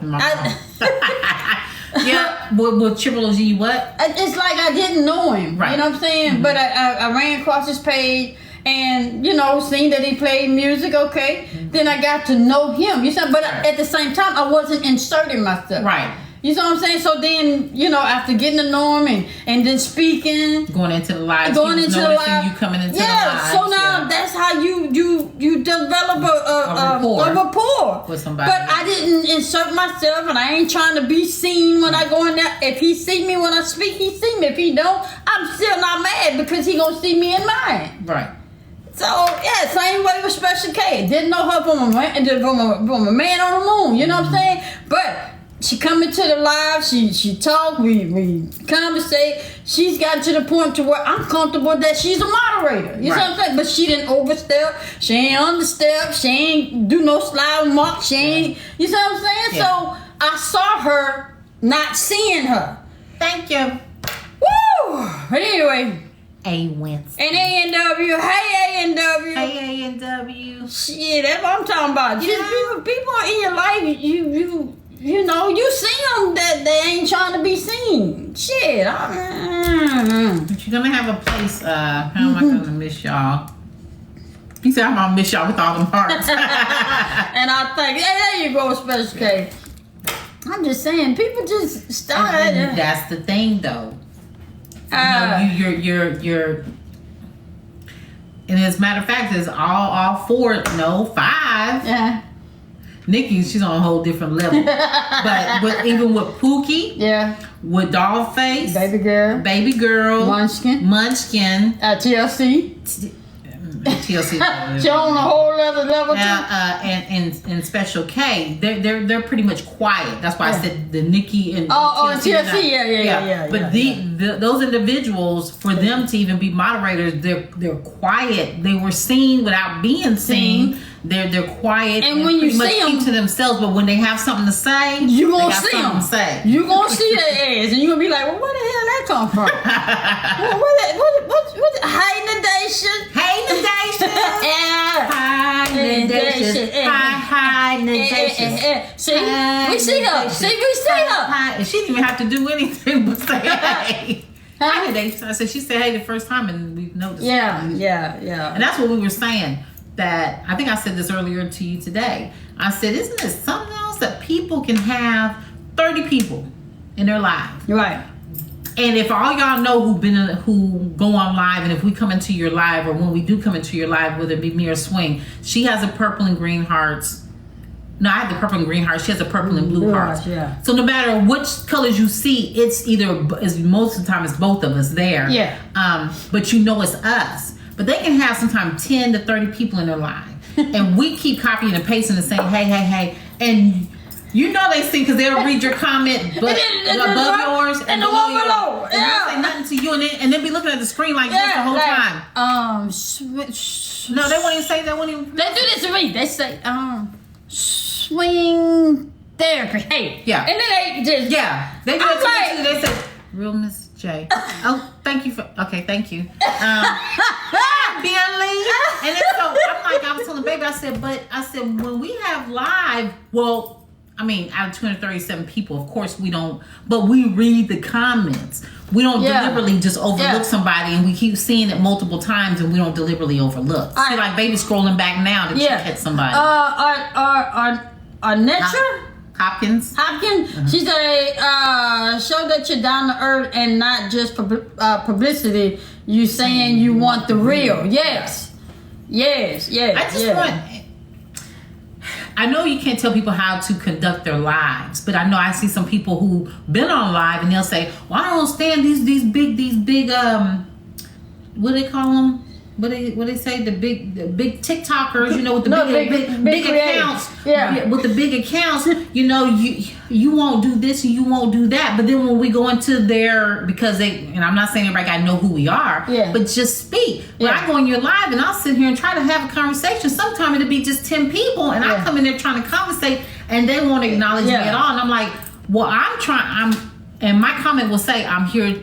Speaker 1: I'm saying?
Speaker 2: Yeah, with Triple OG, what?
Speaker 1: It's like I didn't know him.
Speaker 2: Right.
Speaker 1: You know what I'm saying? Mm-hmm. But I ran across his page and, seen that he played music, okay. Mm-hmm. Then I got to know him. You see, but at the same time, I wasn't inserting myself.
Speaker 2: Right.
Speaker 1: You know what I'm saying? So then, after getting to know him and then speaking,
Speaker 2: going into the live,
Speaker 1: you coming into the
Speaker 2: live.
Speaker 1: So now that's how you develop a rapport
Speaker 2: with somebody.
Speaker 1: But I didn't insert myself, and I ain't trying to be seen when I go in there. If he see me when I speak, he see me. If he don't, I'm still not mad, because he gonna see me in mine.
Speaker 2: Right.
Speaker 1: So yeah, same way with Special K. Didn't know her from a Man on the Moon. You know what I'm saying? But she come into the live, she talk, we conversate. She's gotten to the point to where I'm comfortable that she's a moderator. You know what I'm saying? But she didn't overstep, she ain't understep, she ain't do no slide mark, she ain't, you know what I'm saying? Yeah. So I saw her not seeing her.
Speaker 2: Thank you.
Speaker 1: Woo! But anyway.
Speaker 2: A wins.
Speaker 1: And A&W, hey A&W.
Speaker 2: Hey A&W.
Speaker 1: Shit, that's what I'm talking about. Just people in your life, you see them that they ain't trying to be seen. Shit.
Speaker 2: But you're gonna have a place. How am I gonna miss y'all? He said I'm gonna miss y'all with all them hearts.
Speaker 1: And I think, there you go, Special K. I'm just saying, people just start.
Speaker 2: That's the thing, though. You're. And as a matter of fact, it's all 5.
Speaker 1: Yeah.
Speaker 2: Nikki, she's on a whole different level. but even with Pookie, with Dollface, Baby Girl, Munchkin,
Speaker 1: TLC.
Speaker 2: TLC.
Speaker 1: She on a whole other level too.
Speaker 2: And Special K, they're pretty much quiet. That's why I said the Nikki and
Speaker 1: TLC. Yeah.
Speaker 2: But those individuals, for them to even be moderators, they're quiet. They were seen without being seen. They're quiet
Speaker 1: and when you see them,
Speaker 2: keep to themselves. But when they have something to say,
Speaker 1: you gonna see them. You gonna see their ass, and you gonna be like, "Well, where the hell that come from?" What? Hynadation. See, we see her.
Speaker 2: And she didn't even have to do anything but say, "Hey." Hynadation. I said she said, "Hey," the first time, and we noticed.
Speaker 1: Yeah.
Speaker 2: And that's what we were saying. That I think I said this earlier to you today. I said, isn't it something else that people can have 30 people in their lives?
Speaker 1: Right.
Speaker 2: And if all y'all know who go on live, and if we come into your live, or when we do come into your live, whether it be me or Swing, she has a purple and green hearts. No, I have the purple and green hearts. She has a purple and blue hearts.
Speaker 1: Yeah.
Speaker 2: So no matter which colors you see, it's most of the time it's both of us there.
Speaker 1: Yeah.
Speaker 2: But it's us. But they can have sometimes 10 to 30 people in their life. and we keep copying and pasting and saying, hey, and you know they see because they'll read your comment but above yours
Speaker 1: and the one below.
Speaker 2: And they'll say nothing to you, and then be looking at the screen like this the whole time. No, they won't even say that. Won't even.
Speaker 1: They do this to me. They say, swing therapy. Hey,
Speaker 2: yeah,
Speaker 1: and then they just
Speaker 2: they do it to me too. They say, real Miss J. Oh, thank you for. Okay, thank you. Billy. And then so I'm like, I was telling baby, I said when we have live, well, I mean, out of 237 people, of course we don't, but we read the comments. We don't deliberately just overlook somebody, and we keep seeing it multiple times, and we don't deliberately overlook. See, like baby scrolling back now to check at somebody.
Speaker 1: Nature?
Speaker 2: Hopkins.
Speaker 1: She said, show that you're down to earth and not just publicity. You saying you want the real. Yes. I just want... I know you can't tell people how to conduct their lives, but I know I see some people who been on live and they'll say, well, I don't understand these big what do they call them? What they say? The big TikTokers, you know, with the big accounts. Yeah. With the big accounts, you know, you won't do this and you won't do that. But then when we go into because and I'm not saying everybody gotta know who we are, but just speak. When I go in your live and I'll sit here and try to have a conversation, sometimes it'll be just 10 people and I come in there trying to conversate and they won't acknowledge me at all. And I'm like, well, and my comment will say, I'm here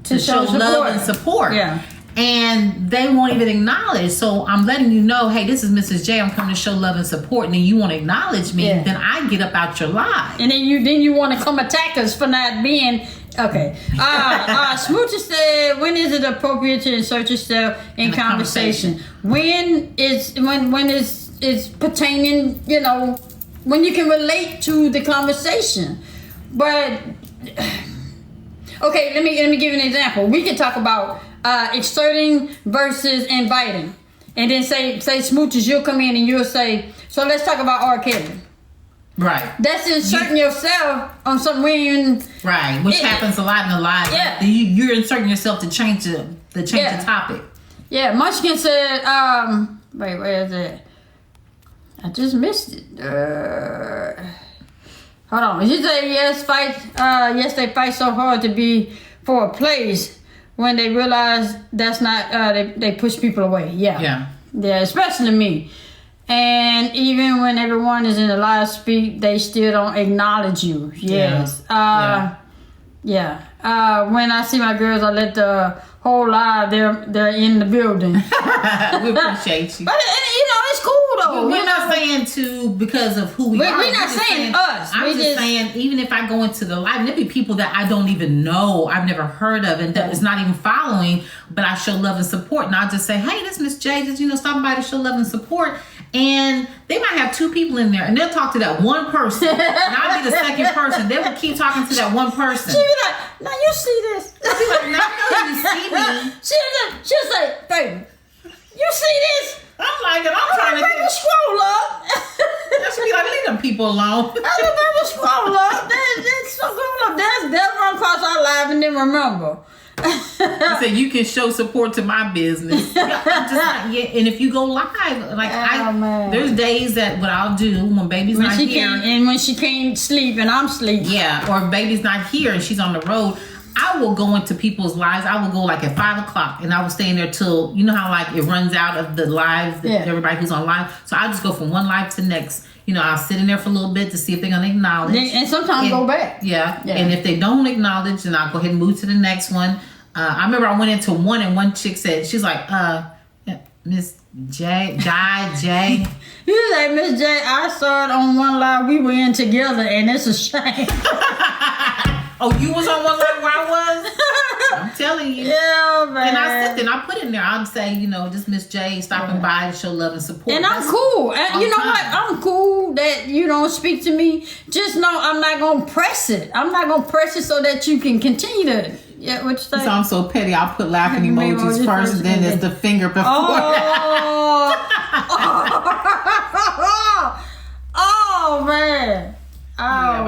Speaker 1: to show love and support. Yeah. And they won't even acknowledge. So I'm letting you know, hey, this is Mrs. J. I'm coming to show love and support. And then you won't acknowledge me. Then I get up out your live. And then you want to come attack us for not being okay. Smoochie said, when is it appropriate to insert yourself in conversation? When it's pertaining, you know, when you can relate to the conversation. But okay, let me give you an example. We can talk about exerting versus inviting, and then say Smooches, you'll come in and you'll say, so let's talk about R. Kelly.
Speaker 2: Right.
Speaker 1: That's inserting yourself on some when
Speaker 2: which happens a lot in the live. Yeah. You're inserting yourself to change the topic. Yeah.
Speaker 1: Munchkin said, wait, where is it? I just missed it. Hold on. She said yes, they fight so hard to be for a place. When they realize that's not, they push people away. Yeah, especially me. And even when everyone is in the live speak, they still don't acknowledge you. Yes. When I see my girls, I let the whole live. They're in the building.
Speaker 2: We appreciate you.
Speaker 1: But you know, it's cool though.
Speaker 2: We're not saying because of who we are.
Speaker 1: We're not saying us.
Speaker 2: I'm just saying, even if I go into the live, there'll be people that I don't even know, I've never heard of, and that is not even following, but I show love and support. And I'll just say, hey, this Miss J, just stopping by to show love and support. And they might have 2 people in there, and they'll talk to that one person, and I'll be the second person. They will keep talking to that one person.
Speaker 1: She'll be like, now you see this.
Speaker 2: I'll be like, now you see me.
Speaker 1: She'll say, baby, you see this?
Speaker 2: I'm like, I'm trying to
Speaker 1: scroll up.
Speaker 2: She'll be like, leave them people alone.
Speaker 1: I was scroll up. That's run across our live and then remember.
Speaker 2: I said you can show support to my business. And if you go live, there's days that what I'll do when baby's not here,
Speaker 1: and when she can't sleep and I'm sleeping.
Speaker 2: Yeah, or if baby's not here and she's on the road, I will go into people's lives. I will go like at 5:00 and I will stay in there till, you know how like it runs out of the live, everybody who's on live. So I just go from one live to the next. You know, I'll sit in there for a little bit to see if they're going to acknowledge.
Speaker 1: And sometimes go back.
Speaker 2: Yeah. And if they don't acknowledge, then I'll go ahead and move to the next one. I remember I went into one and one chick said, she's like, Miss J.
Speaker 1: You like, Miss J, I saw it on one live we were in together and it's a shame.
Speaker 2: Oh, you was on one live where I was? I'm telling you.
Speaker 1: Yeah, man.
Speaker 2: And I sit there and I put in there, I'd say, just Miss J stopping by to show love and support.
Speaker 1: And I'm cool. And you know what? I'm cool that you don't speak to me. Just know I'm not going to press it. I'm not going to press it so that you can continue to. Yeah, what you say?
Speaker 2: So I'm so petty. I'll put laughing emojis first, and then there's the finger before.
Speaker 1: Oh man.
Speaker 2: But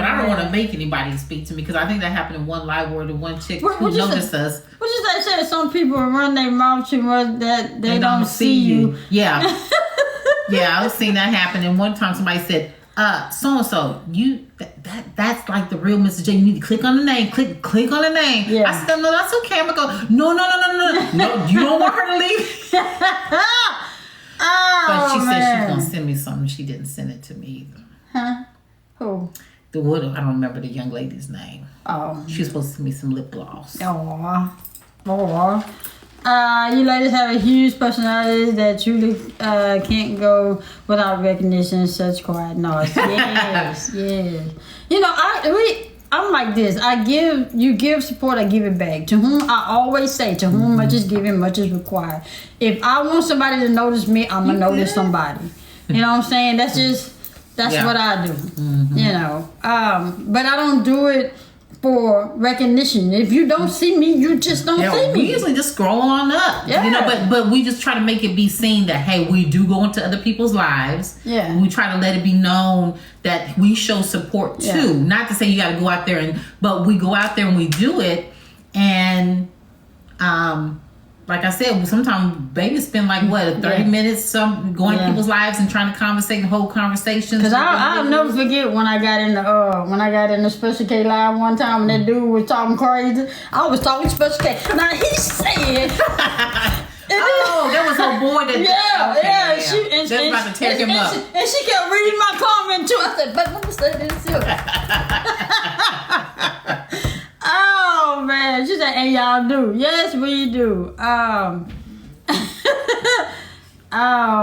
Speaker 2: I don't want to make anybody speak to me because I think that happened in one live where the one chick who noticed us.
Speaker 1: What you say? Some people run their mouth too much that they don't see you.
Speaker 2: Yeah. Yeah, I've seen that happen. And one time somebody said, so and so, that's like the real Mrs. J. You need to click on the name. Click on the name.
Speaker 1: Yeah.
Speaker 2: I said, no, that's okay. I'm gonna go. No. No, you don't want her to leave.
Speaker 1: Oh,
Speaker 2: But she said she was
Speaker 1: man.
Speaker 2: gonna send me something. She didn't send it to me either.
Speaker 1: Huh? Who?
Speaker 2: I don't remember the young lady's name.
Speaker 1: Oh.
Speaker 2: She was supposed to send me some lip gloss.
Speaker 1: Aw. You ladies have a huge personality that truly can't go without recognition. Such quiet noise. Yes, yes. You know, I'm like this. You give support, I give it back. To whom I always say, to whom much is given, much is required. If I want somebody to notice me, I'm gonna notice somebody. You know what I'm saying? That's what I do.
Speaker 2: Mm-hmm.
Speaker 1: You know. But I don't do it for recognition. If you don't see me, you just don't see
Speaker 2: We
Speaker 1: me.
Speaker 2: usually just scroll on up.
Speaker 1: Yeah.
Speaker 2: You know, but we just try to make it be seen that, hey, we do go into other people's lives.
Speaker 1: Yeah.
Speaker 2: And we try to let it be known that we show support too.
Speaker 1: Yeah.
Speaker 2: Not to say you gotta go out there but we go out there and we do it. And like I said, sometimes babies spend like 30 minutes going to people's lives and trying to conversate and hold conversations.
Speaker 1: Cause I'll never forget when I got in the Special K live one time and that dude was talking crazy. I was talking Special K. Now he said,
Speaker 2: that was her boy that.
Speaker 1: yeah.
Speaker 2: She was about to tear him up.
Speaker 1: And she kept reading my comment too. I said, but let me say this here. Oh man, she said, and y'all do. Yes, we do. Oh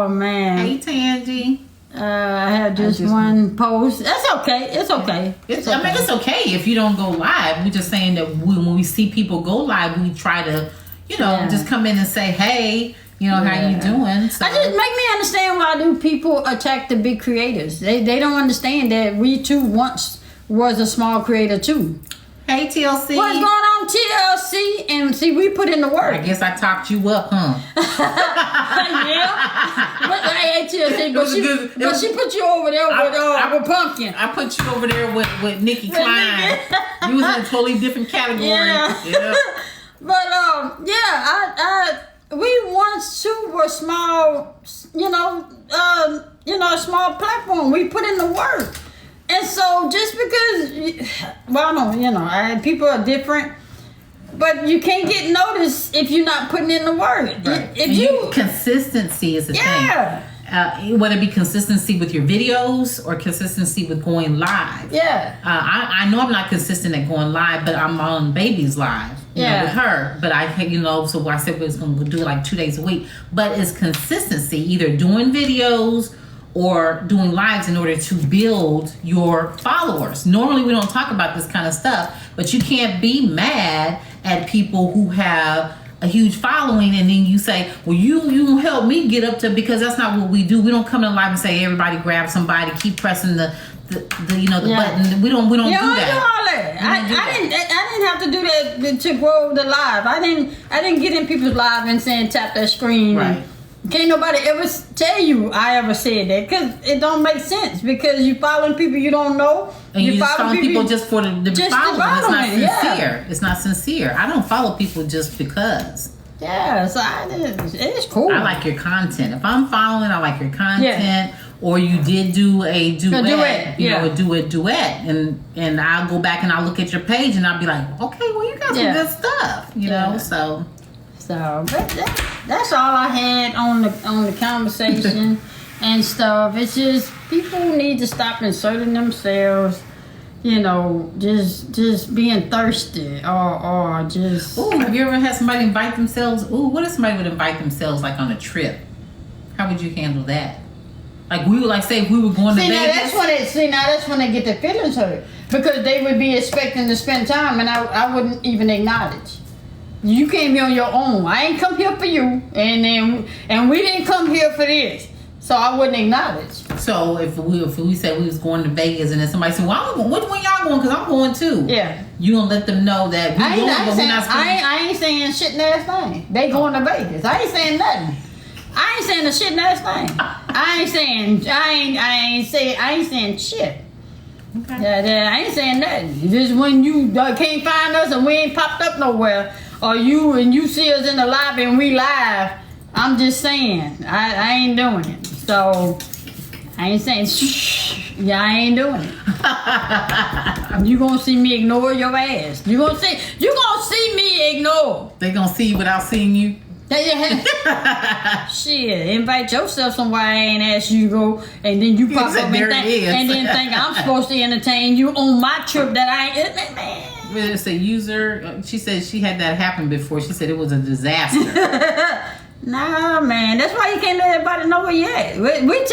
Speaker 1: man.
Speaker 2: Hey, Tangy.
Speaker 1: I have just one post. That's okay. It's okay.
Speaker 2: I mean, it's okay if you don't go live. We're just saying that when we see people go live, we try to, just come in and say, hey, how you doing? So.
Speaker 1: I just make me understand why do people attack the big creators. They don't understand that we too once was a small creator too.
Speaker 2: Hey, TLC.
Speaker 1: What's going on, TLC? And see, we put in the work.
Speaker 2: I guess I talked you up, huh?
Speaker 1: Yeah. But hey, TLC, but she put you over there with Pumpkin.
Speaker 2: I put you over there with Nikki Klein. You was in a totally different category. Yeah.
Speaker 1: But we once too were small, a small platform. We put in the work. And so just because, people are different, but you can't get noticed if you're not putting in the work.
Speaker 2: Right. Consistency is the thing. Whether it be consistency with your videos or consistency with going live.
Speaker 1: Yeah.
Speaker 2: I know I'm not consistent at going live, but I'm on Baby's live. With her. But so I said we was going to do it like 2 days a week. But it's consistency, either doing videos or doing lives in order to build your followers. Normally we don't talk about this kind of stuff, but you can't be mad at people who have a huge following and then you say, well, you help me get up to, because that's not what we do. We don't come to live and say, everybody grab somebody, keep pressing the button. We don't do that.
Speaker 1: I didn't have to do that to grow the live. I didn't get in people's live and saying tap that screen.
Speaker 2: Right.
Speaker 1: Can't nobody ever tell you I ever said that, because it don't make sense, because you following people you don't know.
Speaker 2: And you just following people just for the following. It's not sincere.
Speaker 1: Yeah.
Speaker 2: It's not sincere. I don't follow people just because.
Speaker 1: Yeah, so it's cool.
Speaker 2: I like your content. If I'm following, I like your content. Or you did do a duet, a duet, and I'll go back and I'll look at your page and I'll be like, okay, well you got some good stuff, know.
Speaker 1: So, but that's all I had on the conversation and stuff. It's just people need to stop inserting themselves, just being thirsty or just.
Speaker 2: Ooh, have you ever had somebody invite themselves? Ooh, what if somebody would invite themselves like on a trip? How would you handle that? Like we would say if we were going to Vegas.
Speaker 1: That's when they get their feelings hurt, because they would be expecting to spend time and I wouldn't even acknowledge. You came here on your own. I ain't come here for you, and we didn't come here for this, so I wouldn't acknowledge. So
Speaker 2: if we said we was going to Vegas, and then somebody said, "Well, when y'all going?" Because I'm going too.
Speaker 1: Yeah.
Speaker 2: You gonna let them know that we're going, but we're not.
Speaker 1: I ain't saying shit ass thing. They going to Vegas. I ain't saying nothing. I ain't saying a shit ass thing. I ain't saying shit. Okay. I ain't saying nothing. Just when you can't find us and we ain't popped up nowhere, or you see us in the lobby and we live, I'm just saying I ain't doing it. So I ain't saying shh. Yeah, I ain't doing it. You gonna see me ignore your ass. You gonna see me ignore.
Speaker 2: They gonna see you without seeing you.
Speaker 1: Shit, invite yourself somewhere I ain't asked you to go, and then you pop up and then think I'm supposed to entertain you on my trip that I ain't. Man.
Speaker 2: It's a user. She said she had that happen before. She said it was a disaster.
Speaker 1: Nah, man, that's why you can't let everybody know where you at. We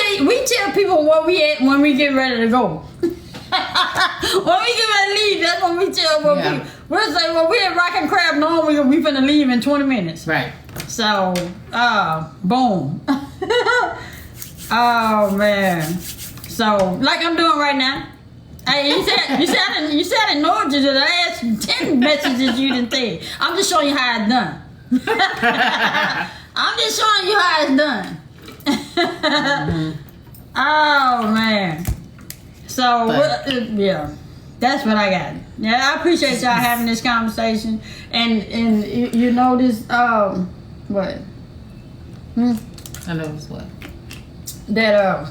Speaker 1: tell people where we at when we get ready to go. When we get ready to leave, that's when we tell where we'll say, well, we're at Rock and Crab, no, we finna leave in 20 minutes.
Speaker 2: Right.
Speaker 1: So, boom. Oh, man. So, like I'm doing right now. Hey, you said I ignored you. I asked 10 messages you didn't say. I'm just showing you how it's done. I'm just showing you how it's done. Oh, man. So, yeah. That's what I got. Yeah, I appreciate y'all having this conversation. And you know this, what?
Speaker 2: I know it's what?
Speaker 1: That,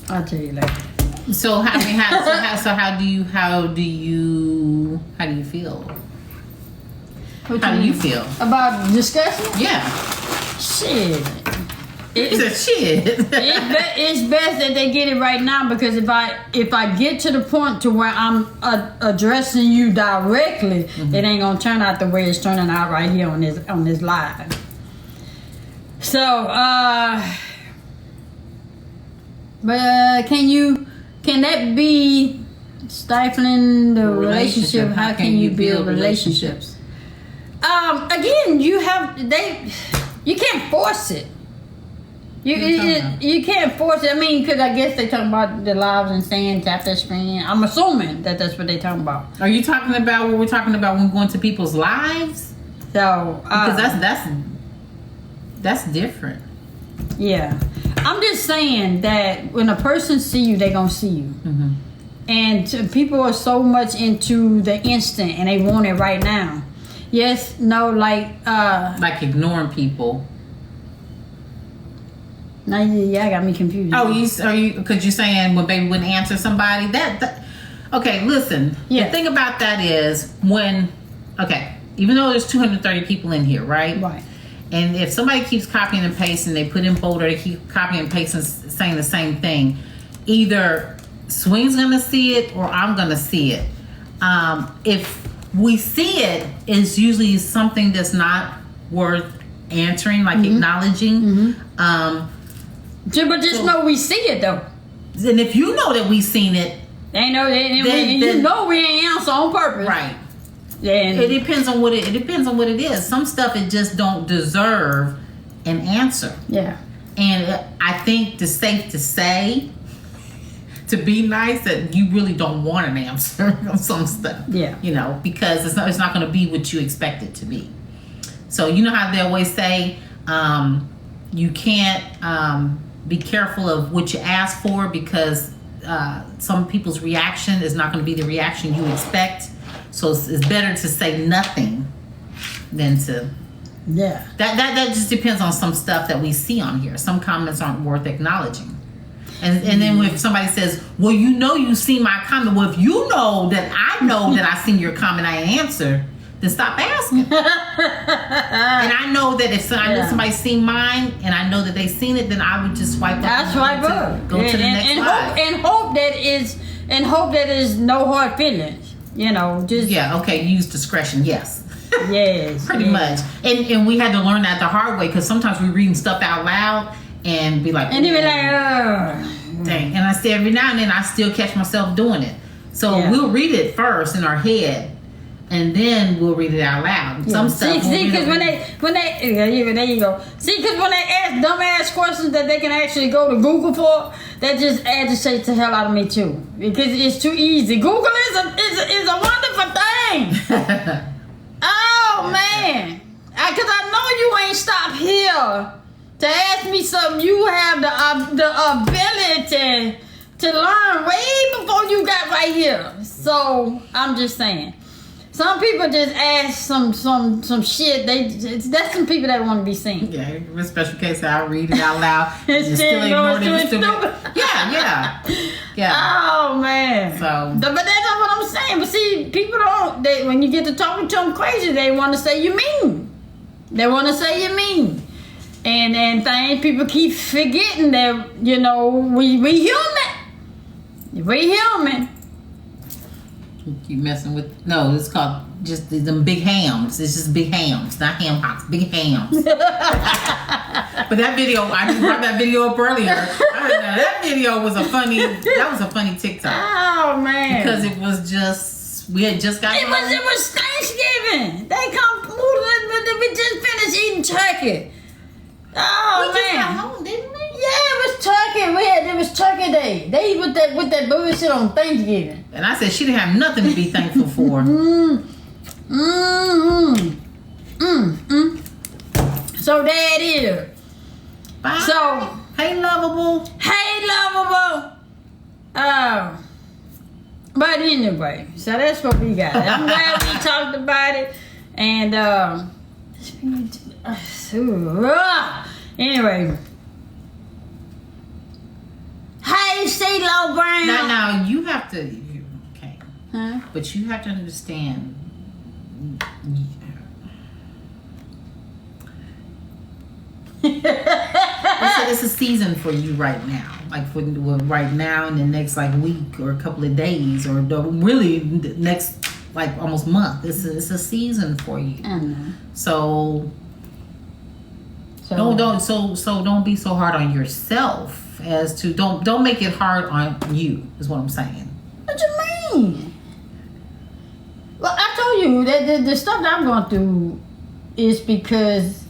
Speaker 1: I'll tell you later.
Speaker 2: So how do you feel? How do you feel
Speaker 1: about discussing?
Speaker 2: Yeah.
Speaker 1: Shit.
Speaker 2: It's a shit.
Speaker 1: It's best that they get it right now, because if I get to the point to where I'm addressing you directly, it ain't gonna turn out the way it's turning out right here on this live. So but can that be stifling the relationship? How can you build relationships? Again, you can't force it. You can't force it. I mean, because I guess they talking about the lives and saying tap that screen. I'm assuming that's what they talking about.
Speaker 2: Are you talking about what we're talking about when we go into people's lives?
Speaker 1: So
Speaker 2: because that's different.
Speaker 1: Yeah, I'm just saying that when a person see you, they gonna see you. Mm-hmm. And people are so much into the instant and they want it right now. Yes, no, like
Speaker 2: ignoring people.
Speaker 1: Now, yeah, I got me confused.
Speaker 2: Oh, because you're saying when baby wouldn't answer somebody that okay, listen.
Speaker 1: Yeah.
Speaker 2: The thing about that is even though there's 230 people in here, right?
Speaker 1: Right.
Speaker 2: And if somebody keeps copying and pasting, they put in bold, or they keep copying and pasting, saying the same thing, either Swing's gonna see it or I'm gonna see it. If we see it, it's usually something that's not worth answering, like acknowledging.
Speaker 1: But just know we see it though.
Speaker 2: And if you know that we seen it,
Speaker 1: we ain't answer on purpose,
Speaker 2: right?
Speaker 1: Then
Speaker 2: it depends on what it is. Some stuff it just don't deserve an answer.
Speaker 1: Yeah. And
Speaker 2: I think it's safe to say, to be nice, that you really don't want an answer on some stuff.
Speaker 1: Yeah.
Speaker 2: Because it's not going to be what you expect it to be. So you know how they always say, you can't be careful of what you ask for, because some people's reaction is not going to be the reaction you expect. So it's better to say nothing than to.
Speaker 1: Yeah.
Speaker 2: That just depends on some stuff that we see on here. Some comments aren't worth acknowledging. And then if somebody says, well, you see my comment. Well, if you know that I seen your comment, I answer, then stop asking. And I know that if somebody's seen mine and I know that they've seen it, then I would just swipe up.
Speaker 1: That's swipe up.
Speaker 2: Go to the next slide.
Speaker 1: And hope that is no hard feelings.
Speaker 2: Use discretion. Yes.
Speaker 1: Yes.
Speaker 2: Pretty much. And we had to learn that the hard way, because sometimes we're reading stuff out loud and be like,
Speaker 1: and then be like,
Speaker 2: dang. And I say every now and then I still catch myself doing it. So we'll read it first in our head, and then we'll read it out loud. Some stuff.
Speaker 1: See, because when they there you go. See, because when they ask dumbass questions that they can actually go to Google for, that just agitates the hell out of me too, because it's too easy. Google is a wonderful thing. Oh man, because I know you ain't stopped here to ask me something. You have the ability to learn way before you got right here. So I'm just saying. Some people just ask some shit. That's some people that want to be seen.
Speaker 2: Yeah, in a special case, I'll read it out loud.
Speaker 1: And
Speaker 2: and
Speaker 1: still going
Speaker 2: ignore
Speaker 1: through
Speaker 2: it.
Speaker 1: it.
Speaker 2: Yeah.
Speaker 1: Oh man.
Speaker 2: So,
Speaker 1: But that's not what I'm saying. But see, people don't. When you get to talking to them crazy, they want to say you mean. They want to say you mean. And things people keep forgetting that we human. We human.
Speaker 2: you messing with? No, it's called just them big hams. It's just big hams, not ham hocks. Big hams. But that video, I just brought that video up earlier. That video was a funny TikTok.
Speaker 1: Oh man.
Speaker 2: Because it was just, we had just got
Speaker 1: It was Thanksgiving. They we just finished eating turkey. Oh
Speaker 2: we just got
Speaker 1: man.
Speaker 2: home, didn't we?
Speaker 1: Yeah, it was turkey. It was turkey day. They eat with that bullshit on Thanksgiving.
Speaker 2: And I said she didn't have nothing to be thankful for.
Speaker 1: So there it is.
Speaker 2: Bye.
Speaker 1: So
Speaker 2: hey, lovable.
Speaker 1: hey, lovable. But anyway, so that's what we got. I'm glad we talked about it. And anyway. Hey, CeeLo Brown.
Speaker 2: Now you have to. Okay.
Speaker 1: Huh?
Speaker 2: But you have to understand. It's a season for you right now. Like for right now, in the next like week or a couple of days, or really the next like almost month. It's a season for you.
Speaker 1: I know.
Speaker 2: So don't be so hard on yourself. As to don't make it hard on you is what I'm saying.
Speaker 1: What you mean? Well, I told you that the stuff that I'm going through is because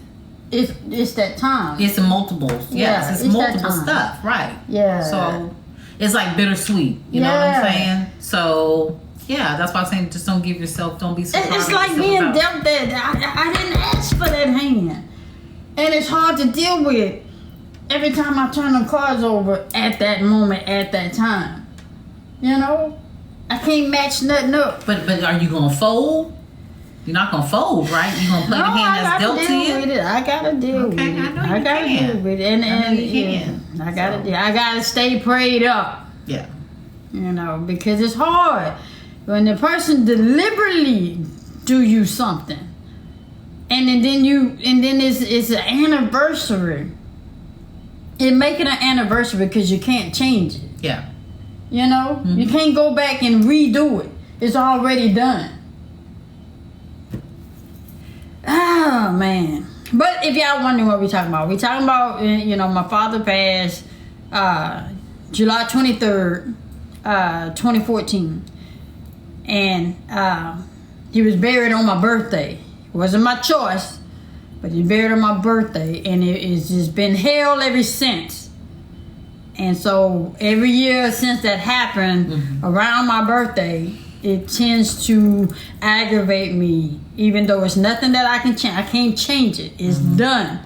Speaker 1: it's that time.
Speaker 2: It's multiples.
Speaker 1: Yeah,
Speaker 2: Yes, it's
Speaker 1: it's that
Speaker 2: multiple
Speaker 1: time.
Speaker 2: stuff. Right.
Speaker 1: Yeah.
Speaker 2: So it's like bittersweet. You know what I'm saying? So yeah, that's why I'm saying just don't give yourself. Don't be so hard
Speaker 1: It's
Speaker 2: on
Speaker 1: like
Speaker 2: yourself
Speaker 1: being
Speaker 2: about-
Speaker 1: dealt that. I didn't ask for that hand, and it's hard to deal with. Every time I turn the cards over at that moment, at that time, I can't match nothing up.
Speaker 2: But are you gonna fold? You're not gonna fold, right? You're gonna play the hand that's dealt to you.
Speaker 1: With it. I gotta deal with it.
Speaker 2: Okay, I know you
Speaker 1: gotta
Speaker 2: can.
Speaker 1: deal with it,
Speaker 2: I know you
Speaker 1: yeah,
Speaker 2: can.
Speaker 1: I gotta stay prayed up.
Speaker 2: Yeah.
Speaker 1: Because it's hard when the person deliberately do you something, and then it's an anniversary. It make it an anniversary because you can't change it.
Speaker 2: Yeah.
Speaker 1: You can't go back and redo it. It's already done. Oh man! But if y'all wondering what we're talking about, my father passed July 23rd, 2014, and he was buried on my birthday. It wasn't my choice. But he buried on my birthday, and it's just been hell ever since. And so every year since that happened, around my birthday, it tends to aggravate me, even though it's nothing that I can change. I can't change it. It's done.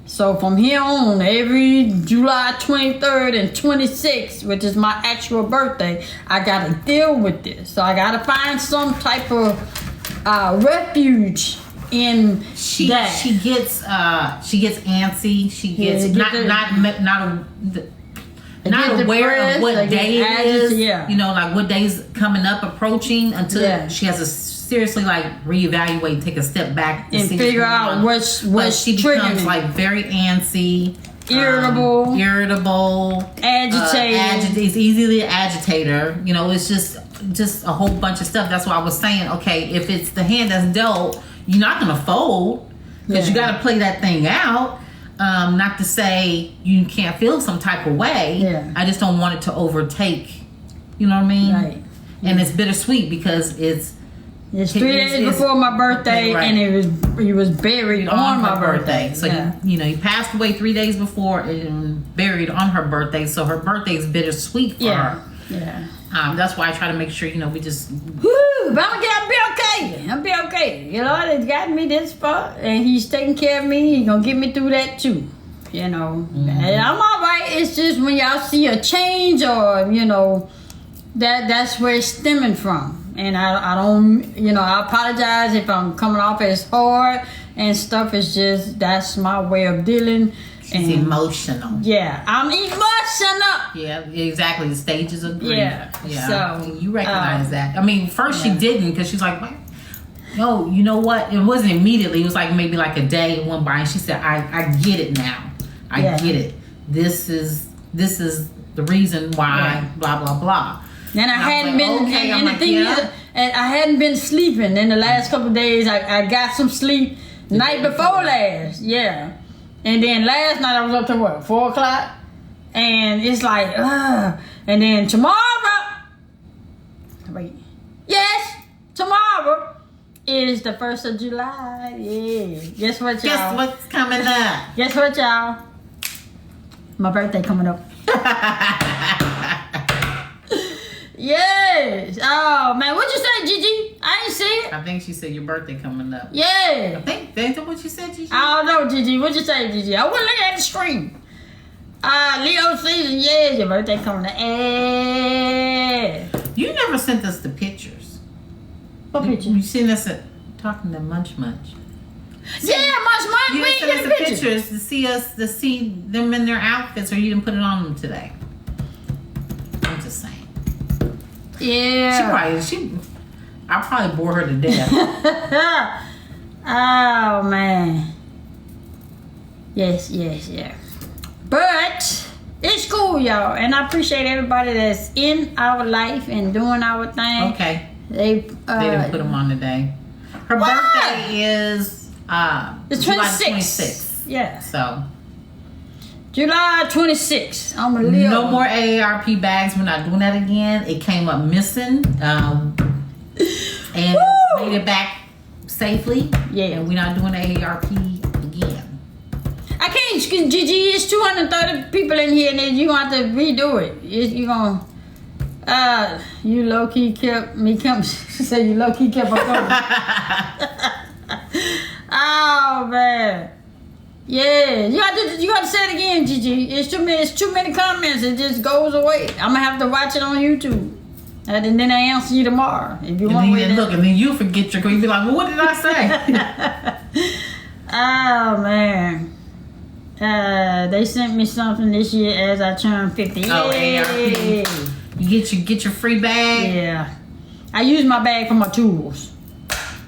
Speaker 1: So from here on, every July 23rd and 26th, which is my actual birthday, I got to deal with this. So I got to find some type of refuge in
Speaker 2: She
Speaker 1: that.
Speaker 2: gets antsy. She gets not aware
Speaker 1: depressed,
Speaker 2: of what
Speaker 1: they get
Speaker 2: day it is.
Speaker 1: yeah.
Speaker 2: Like what day's coming up, approaching, until she has to seriously like reevaluate, take a step back
Speaker 1: and
Speaker 2: see
Speaker 1: figure
Speaker 2: what's going
Speaker 1: out
Speaker 2: on.
Speaker 1: what's
Speaker 2: But she becomes
Speaker 1: triggering
Speaker 2: like very antsy,
Speaker 1: Irritable.
Speaker 2: agitated. It's easily agitator. It's just a whole bunch of stuff. That's why I was saying, okay, if it's the hand that's dealt, you're not gonna fold because you got to play that thing out. Not to say you can't feel some type of way.
Speaker 1: Yeah.
Speaker 2: I just don't want it to overtake. You know what I mean?
Speaker 1: Right.
Speaker 2: And it's bittersweet because it's
Speaker 1: 3 days before my birthday,
Speaker 2: right.
Speaker 1: and he was buried on my birthday.
Speaker 2: So
Speaker 1: yeah.
Speaker 2: he passed away 3 days before and buried on her birthday. So her birthday is bittersweet for her.
Speaker 1: Yeah.
Speaker 2: That's why I try to make sure we just.
Speaker 1: Woo! But I'll be okay. I'll be okay. It's got me this far, and he's taking care of me. He's gonna get me through that too. And I'm all right. It's just when y'all see a change, or that's where it's stemming from. And I don't, I apologize if I'm coming off as hard and stuff. It's just, that's my way of dealing.
Speaker 2: She's emotional.
Speaker 1: Yeah, I'm emotional.
Speaker 2: Yeah, exactly. The stages of grief.
Speaker 1: Yeah.
Speaker 2: So you recognize that. I mean, first she didn't, because she's like, "What? No, you know what? It wasn't immediately. It was like maybe like a day went by, and she said, I get it now. I get it. This is the reason why. Blah blah blah."
Speaker 1: And I hadn't been. Okay, and the thing is, and I hadn't been sleeping in the last couple of days. I got some sleep night before last. Yeah. And then last night I was up to what, 4 o'clock? And it's like, ugh. And then tomorrow, wait, yes, tomorrow is the 1st of July. Yeah. Guess what, y'all?
Speaker 2: Guess what's coming up?
Speaker 1: Guess what, y'all? My birthday coming up. Yes. Oh, man. What'd you say, Gigi? I ain't see it.
Speaker 2: I think she said your birthday coming up.
Speaker 1: Yeah.
Speaker 2: I think that's what you said, Gigi.
Speaker 1: I don't know, Gigi. What'd you say, Gigi? I wasn't looking at the screen. Leo season, yeah, your birthday coming up.
Speaker 2: You never sent us the pictures.
Speaker 1: What picture?
Speaker 2: You seen us talking to Munch.
Speaker 1: Yeah, Munch.
Speaker 2: You
Speaker 1: We
Speaker 2: didn't
Speaker 1: ain't
Speaker 2: send us
Speaker 1: get
Speaker 2: the
Speaker 1: the pictures.
Speaker 2: pictures to see them in their outfits, or you didn't put it on them today. I'm just saying.
Speaker 1: Yeah.
Speaker 2: I'll probably bore her to death.
Speaker 1: Oh, man. Yes. But it's cool, y'all. And I appreciate everybody that's in our life and doing our thing.
Speaker 2: Okay.
Speaker 1: They
Speaker 2: didn't put them on today. Her birthday is
Speaker 1: the
Speaker 2: July
Speaker 1: 26th. Yeah.
Speaker 2: So
Speaker 1: July 26th. I'm a Leo.
Speaker 2: No more AARP bags. We're not doing that again. It came up missing. And made it back safely.
Speaker 1: Yeah.
Speaker 2: And we're not doing AARP again.
Speaker 1: I can't, Gigi, it's 230 people in here and then you want to redo it. You gonna, you low-key kept me coming. She said you low-key kept me coming. Oh, man. Yeah, you got to say it again, Gigi. It's too many comments. It just goes away. I'm gonna have to watch it on YouTube, and then I answer you tomorrow if you want.
Speaker 2: And then you forget your. You be like, well, what did I say?
Speaker 1: Oh man, they sent me something this year as I turned 50.
Speaker 2: Oh, ARP. You get your free bag.
Speaker 1: Yeah, I use my bag for my tools.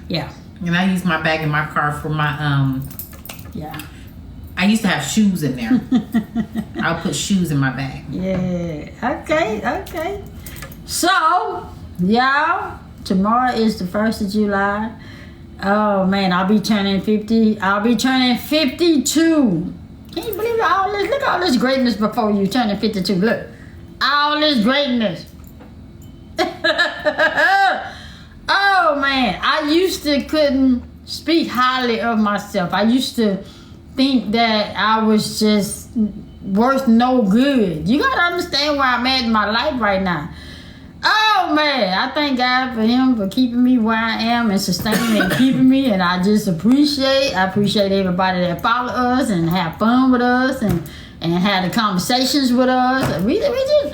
Speaker 1: Yeah.
Speaker 2: And I use my bag in my car for my
Speaker 1: Yeah.
Speaker 2: I used to have shoes in there. I'll put shoes in my bag.
Speaker 1: Yeah. Okay. So, y'all, tomorrow is the 1st of July. Oh, man, I'll be turning 50. I'll be turning 52. Can you believe all this? Look at all this greatness before you turning 52. Look. All this greatness. Oh, man. I used to couldn't speak highly of myself. I used to think that I was just worth no good. You gotta understand where I'm at in my life right now. Oh man, I thank God for him for keeping me where I am and sustaining and keeping me, and I appreciate everybody that follow us and have fun with us and have the conversations with us.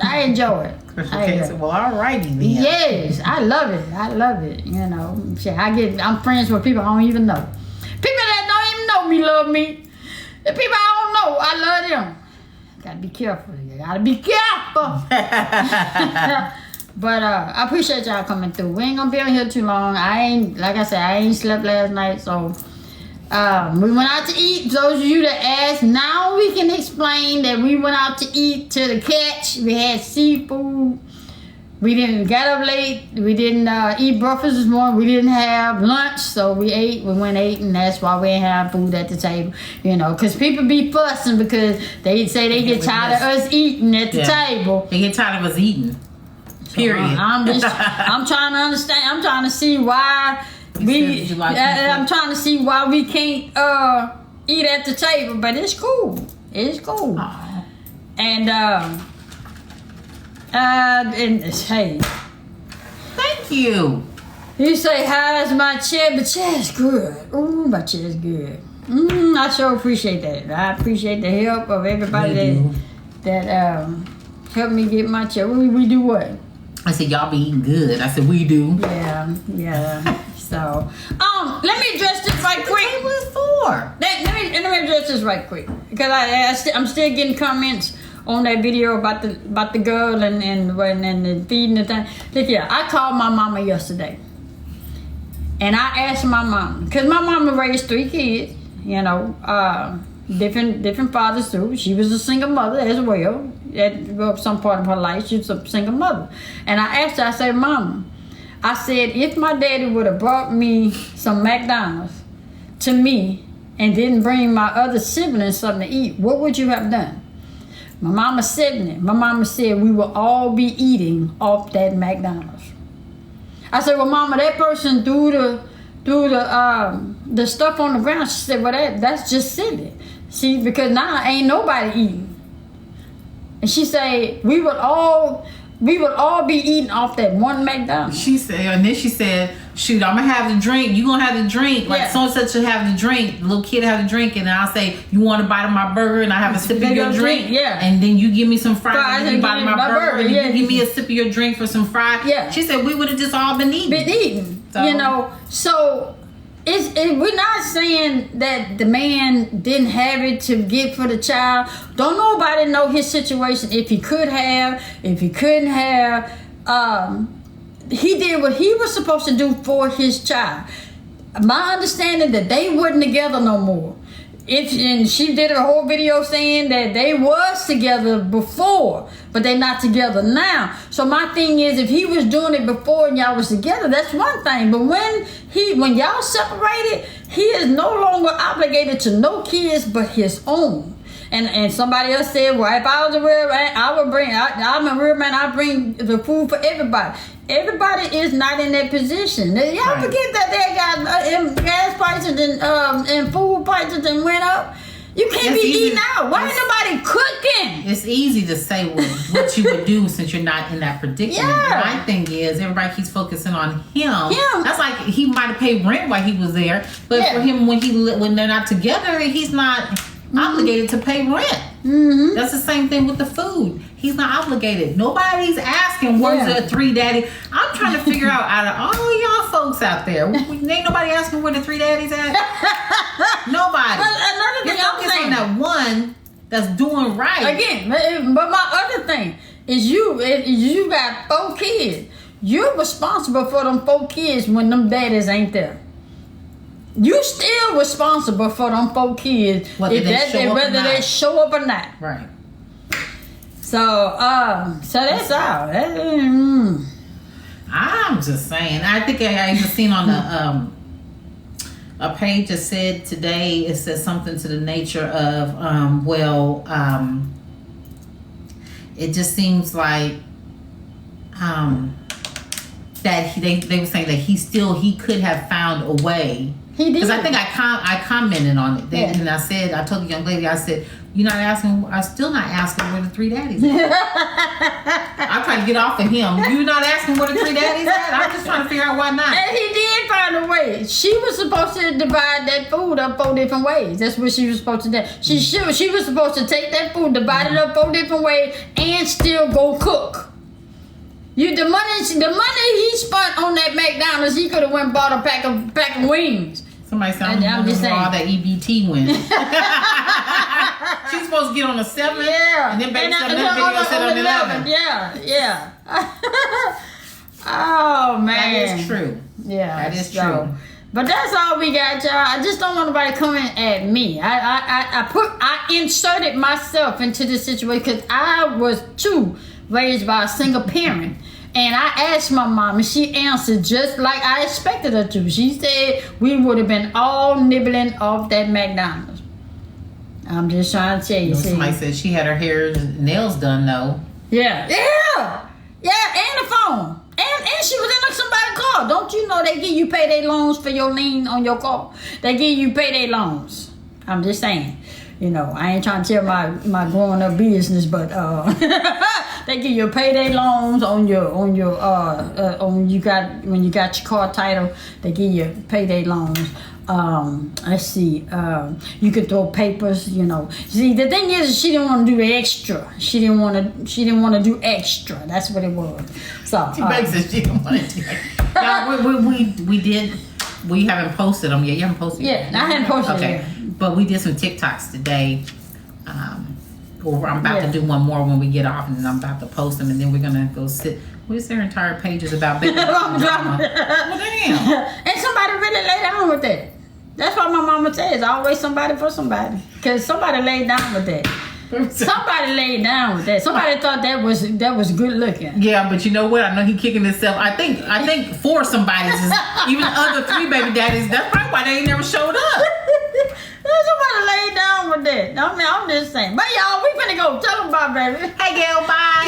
Speaker 1: I enjoy it.
Speaker 2: Okay, well, alrighty then.
Speaker 1: Yes, I love it. You know, shit, I'm friends with people I don't even know. People that don't even know me love me. The people I don't know, I love them. Gotta be careful. But I appreciate y'all coming through. We ain't gonna be on here too long. I ain't slept last night, so we went out to eat. Those of you that asked, now we can explain that we went out to eat to the Catch. We had seafood. We didn't get up late. We didn't eat breakfast this morning. We didn't have lunch, so we ate. We went and ate, and that's why we ain't have food at the table. You know, because people be fussing because they say they get tired of us eating at the table.
Speaker 2: They get tired of us eating. Period.
Speaker 1: I'm trying to understand. I'm trying to see why I'm trying to see why we can't eat at the table, but it's cool. It's cool.
Speaker 2: Aww.
Speaker 1: And hey,
Speaker 2: thank you.
Speaker 1: You say, how's my chair? My chair's good. Ooh, my chair's good. I sure appreciate that. I appreciate the help of everybody that helped me get my chair. We do what?
Speaker 2: I said, y'all be eating good. I said, we do.
Speaker 1: Yeah. So, let me address this right quick.
Speaker 2: What was for?
Speaker 1: Let me address this right quick because I'm still getting comments on that video about the girl and the feeding the thing. Look here, I called my mama yesterday, and I asked my mom because my mama raised 3 kids. You know, different fathers too. She was a single mother as well. At some part of her life, she was a single mother. And I asked her, I said, Mama, I said, if my daddy would have brought me some McDonald's to me and didn't bring my other siblings something to eat, what would you have done? My mama said that. My mama said we will all be eating off that McDonald's. I said, well, Mama, that person threw the stuff on the ground. She said, well, that's just silly. See, because now ain't nobody eating. And she said, we would all be eating off that one McDonald's.
Speaker 2: She said, and then she said, shoot, I'm gonna have the drink. You gonna have the drink. Like so and such should have the drink. The little kid have the drink, and I'll say, you want a bite of my burger, and I have a sip of your drink.
Speaker 1: Yeah.
Speaker 2: And then you give me some fries, and you bite of my burger, and
Speaker 1: yeah.
Speaker 2: you give me a sip of your drink for some fries.
Speaker 1: Yeah.
Speaker 2: She said we would have just all been eating. So,
Speaker 1: you know, so we're not saying that the man didn't have it to get for the child. Don't nobody know his situation. If he could have, if he couldn't have, he did what he was supposed to do for his child. My understanding that they wasn't together no more. And she did a whole video saying that they was together before, but they're not together now. So my thing is, if he was doing it before and y'all was together, that's one thing. But when y'all separated, he is no longer obligated to no kids but his own. And somebody else said, well, if I was a real man, I'm a real man, I bring the food for everybody. Everybody is not in that position. Y'all forget that they got gas prices and food prices and went up. You can't be eating out. Why ain't nobody cooking?
Speaker 2: It's easy to say what you would do since you're not in that predicament.
Speaker 1: Yeah.
Speaker 2: My thing is, everybody keeps focusing on him. That's like he might have paid rent while he was there, but for him, when they're not together, he's not obligated to pay rent. That's the same thing with the food. He's not obligated. Nobody's asking where's the 3 daddy. I'm trying to figure out of all y'all folks out there, ain't nobody asking where the 3 daddies at. Nobody.
Speaker 1: But another thing I'm saying,
Speaker 2: on that one that's doing right.
Speaker 1: Again, but my other thing is you got 4 kids. You're responsible for them 4 kids when them daddies ain't there. You still responsible for them 4 kids whether they show up or not.
Speaker 2: Right.
Speaker 1: So that's all.
Speaker 2: I'm just saying. I think I even seen on the a page that said today, it says something to the nature of it just seems like that they were saying that he could have found a way.
Speaker 1: He did.
Speaker 2: Because I think I commented on it. And I told the young lady, I said, you're not asking, I'm still not asking where the 3 daddies at. I'm trying to get off of him. You're not asking where the 3 daddies at? I'm just trying to figure out why not.
Speaker 1: And he did find a way. She was supposed to divide that food up 4 different ways. That's what she was supposed to do. She was supposed to take that food, divide it up 4 different ways, and still go cook. The money he spent on that McDonald's, he could have went and bought a pack of wings.
Speaker 2: Somebody said I'm just saying all that EBT win. She's supposed to get on a 7, and then baby said video said on 11.
Speaker 1: Yeah. Oh man,
Speaker 2: that is true.
Speaker 1: Yeah,
Speaker 2: that is true.
Speaker 1: But that's all we got, y'all. I just don't want nobody coming at me. I inserted myself into this situation because I was too raised by a single parent. And I asked my mom, and she answered just like I expected her to. She said we would have been all nibbling off that McDonald's. I'm just trying to tell you.
Speaker 2: Somebody said she had her hair and nails done, though.
Speaker 1: Yeah, and the phone. And she was in somebody's car. Don't you know they give you payday loans for your lien on your car? They give you payday loans. I'm just saying. You know, I ain't trying to tell my growing up business, but they give you payday loans on when you got your car title. They give you payday loans. let's see, you could throw papers, you know. See, the thing is, she didn't want to do extra. She didn't want to do extra. That's what it was. So
Speaker 2: She makes it. She don't want to do it. Yeah, we haven't posted them yet. You haven't posted.
Speaker 1: yeah, I hadn't posted
Speaker 2: Okay,
Speaker 1: it.
Speaker 2: but we did some TikToks today. Or I'm about to do one more when we get off, and then I'm about to post them, and then we're gonna go sit. Where's their entire pages about baby drama? Well, damn.
Speaker 1: And somebody really lay down with that. That's why my mama says always somebody for somebody, because somebody laid down with that. Somebody laid down with that. Somebody thought that was good looking.
Speaker 2: Yeah, but you know what? I know he kicking himself. I think for somebody's, even the other 3 baby daddies. That's probably why they ain't never showed up.
Speaker 1: Somebody laid down with that. I mean, I'm just saying. But y'all, we finna go. Tell them bye, baby.
Speaker 2: Hey, Gail, bye.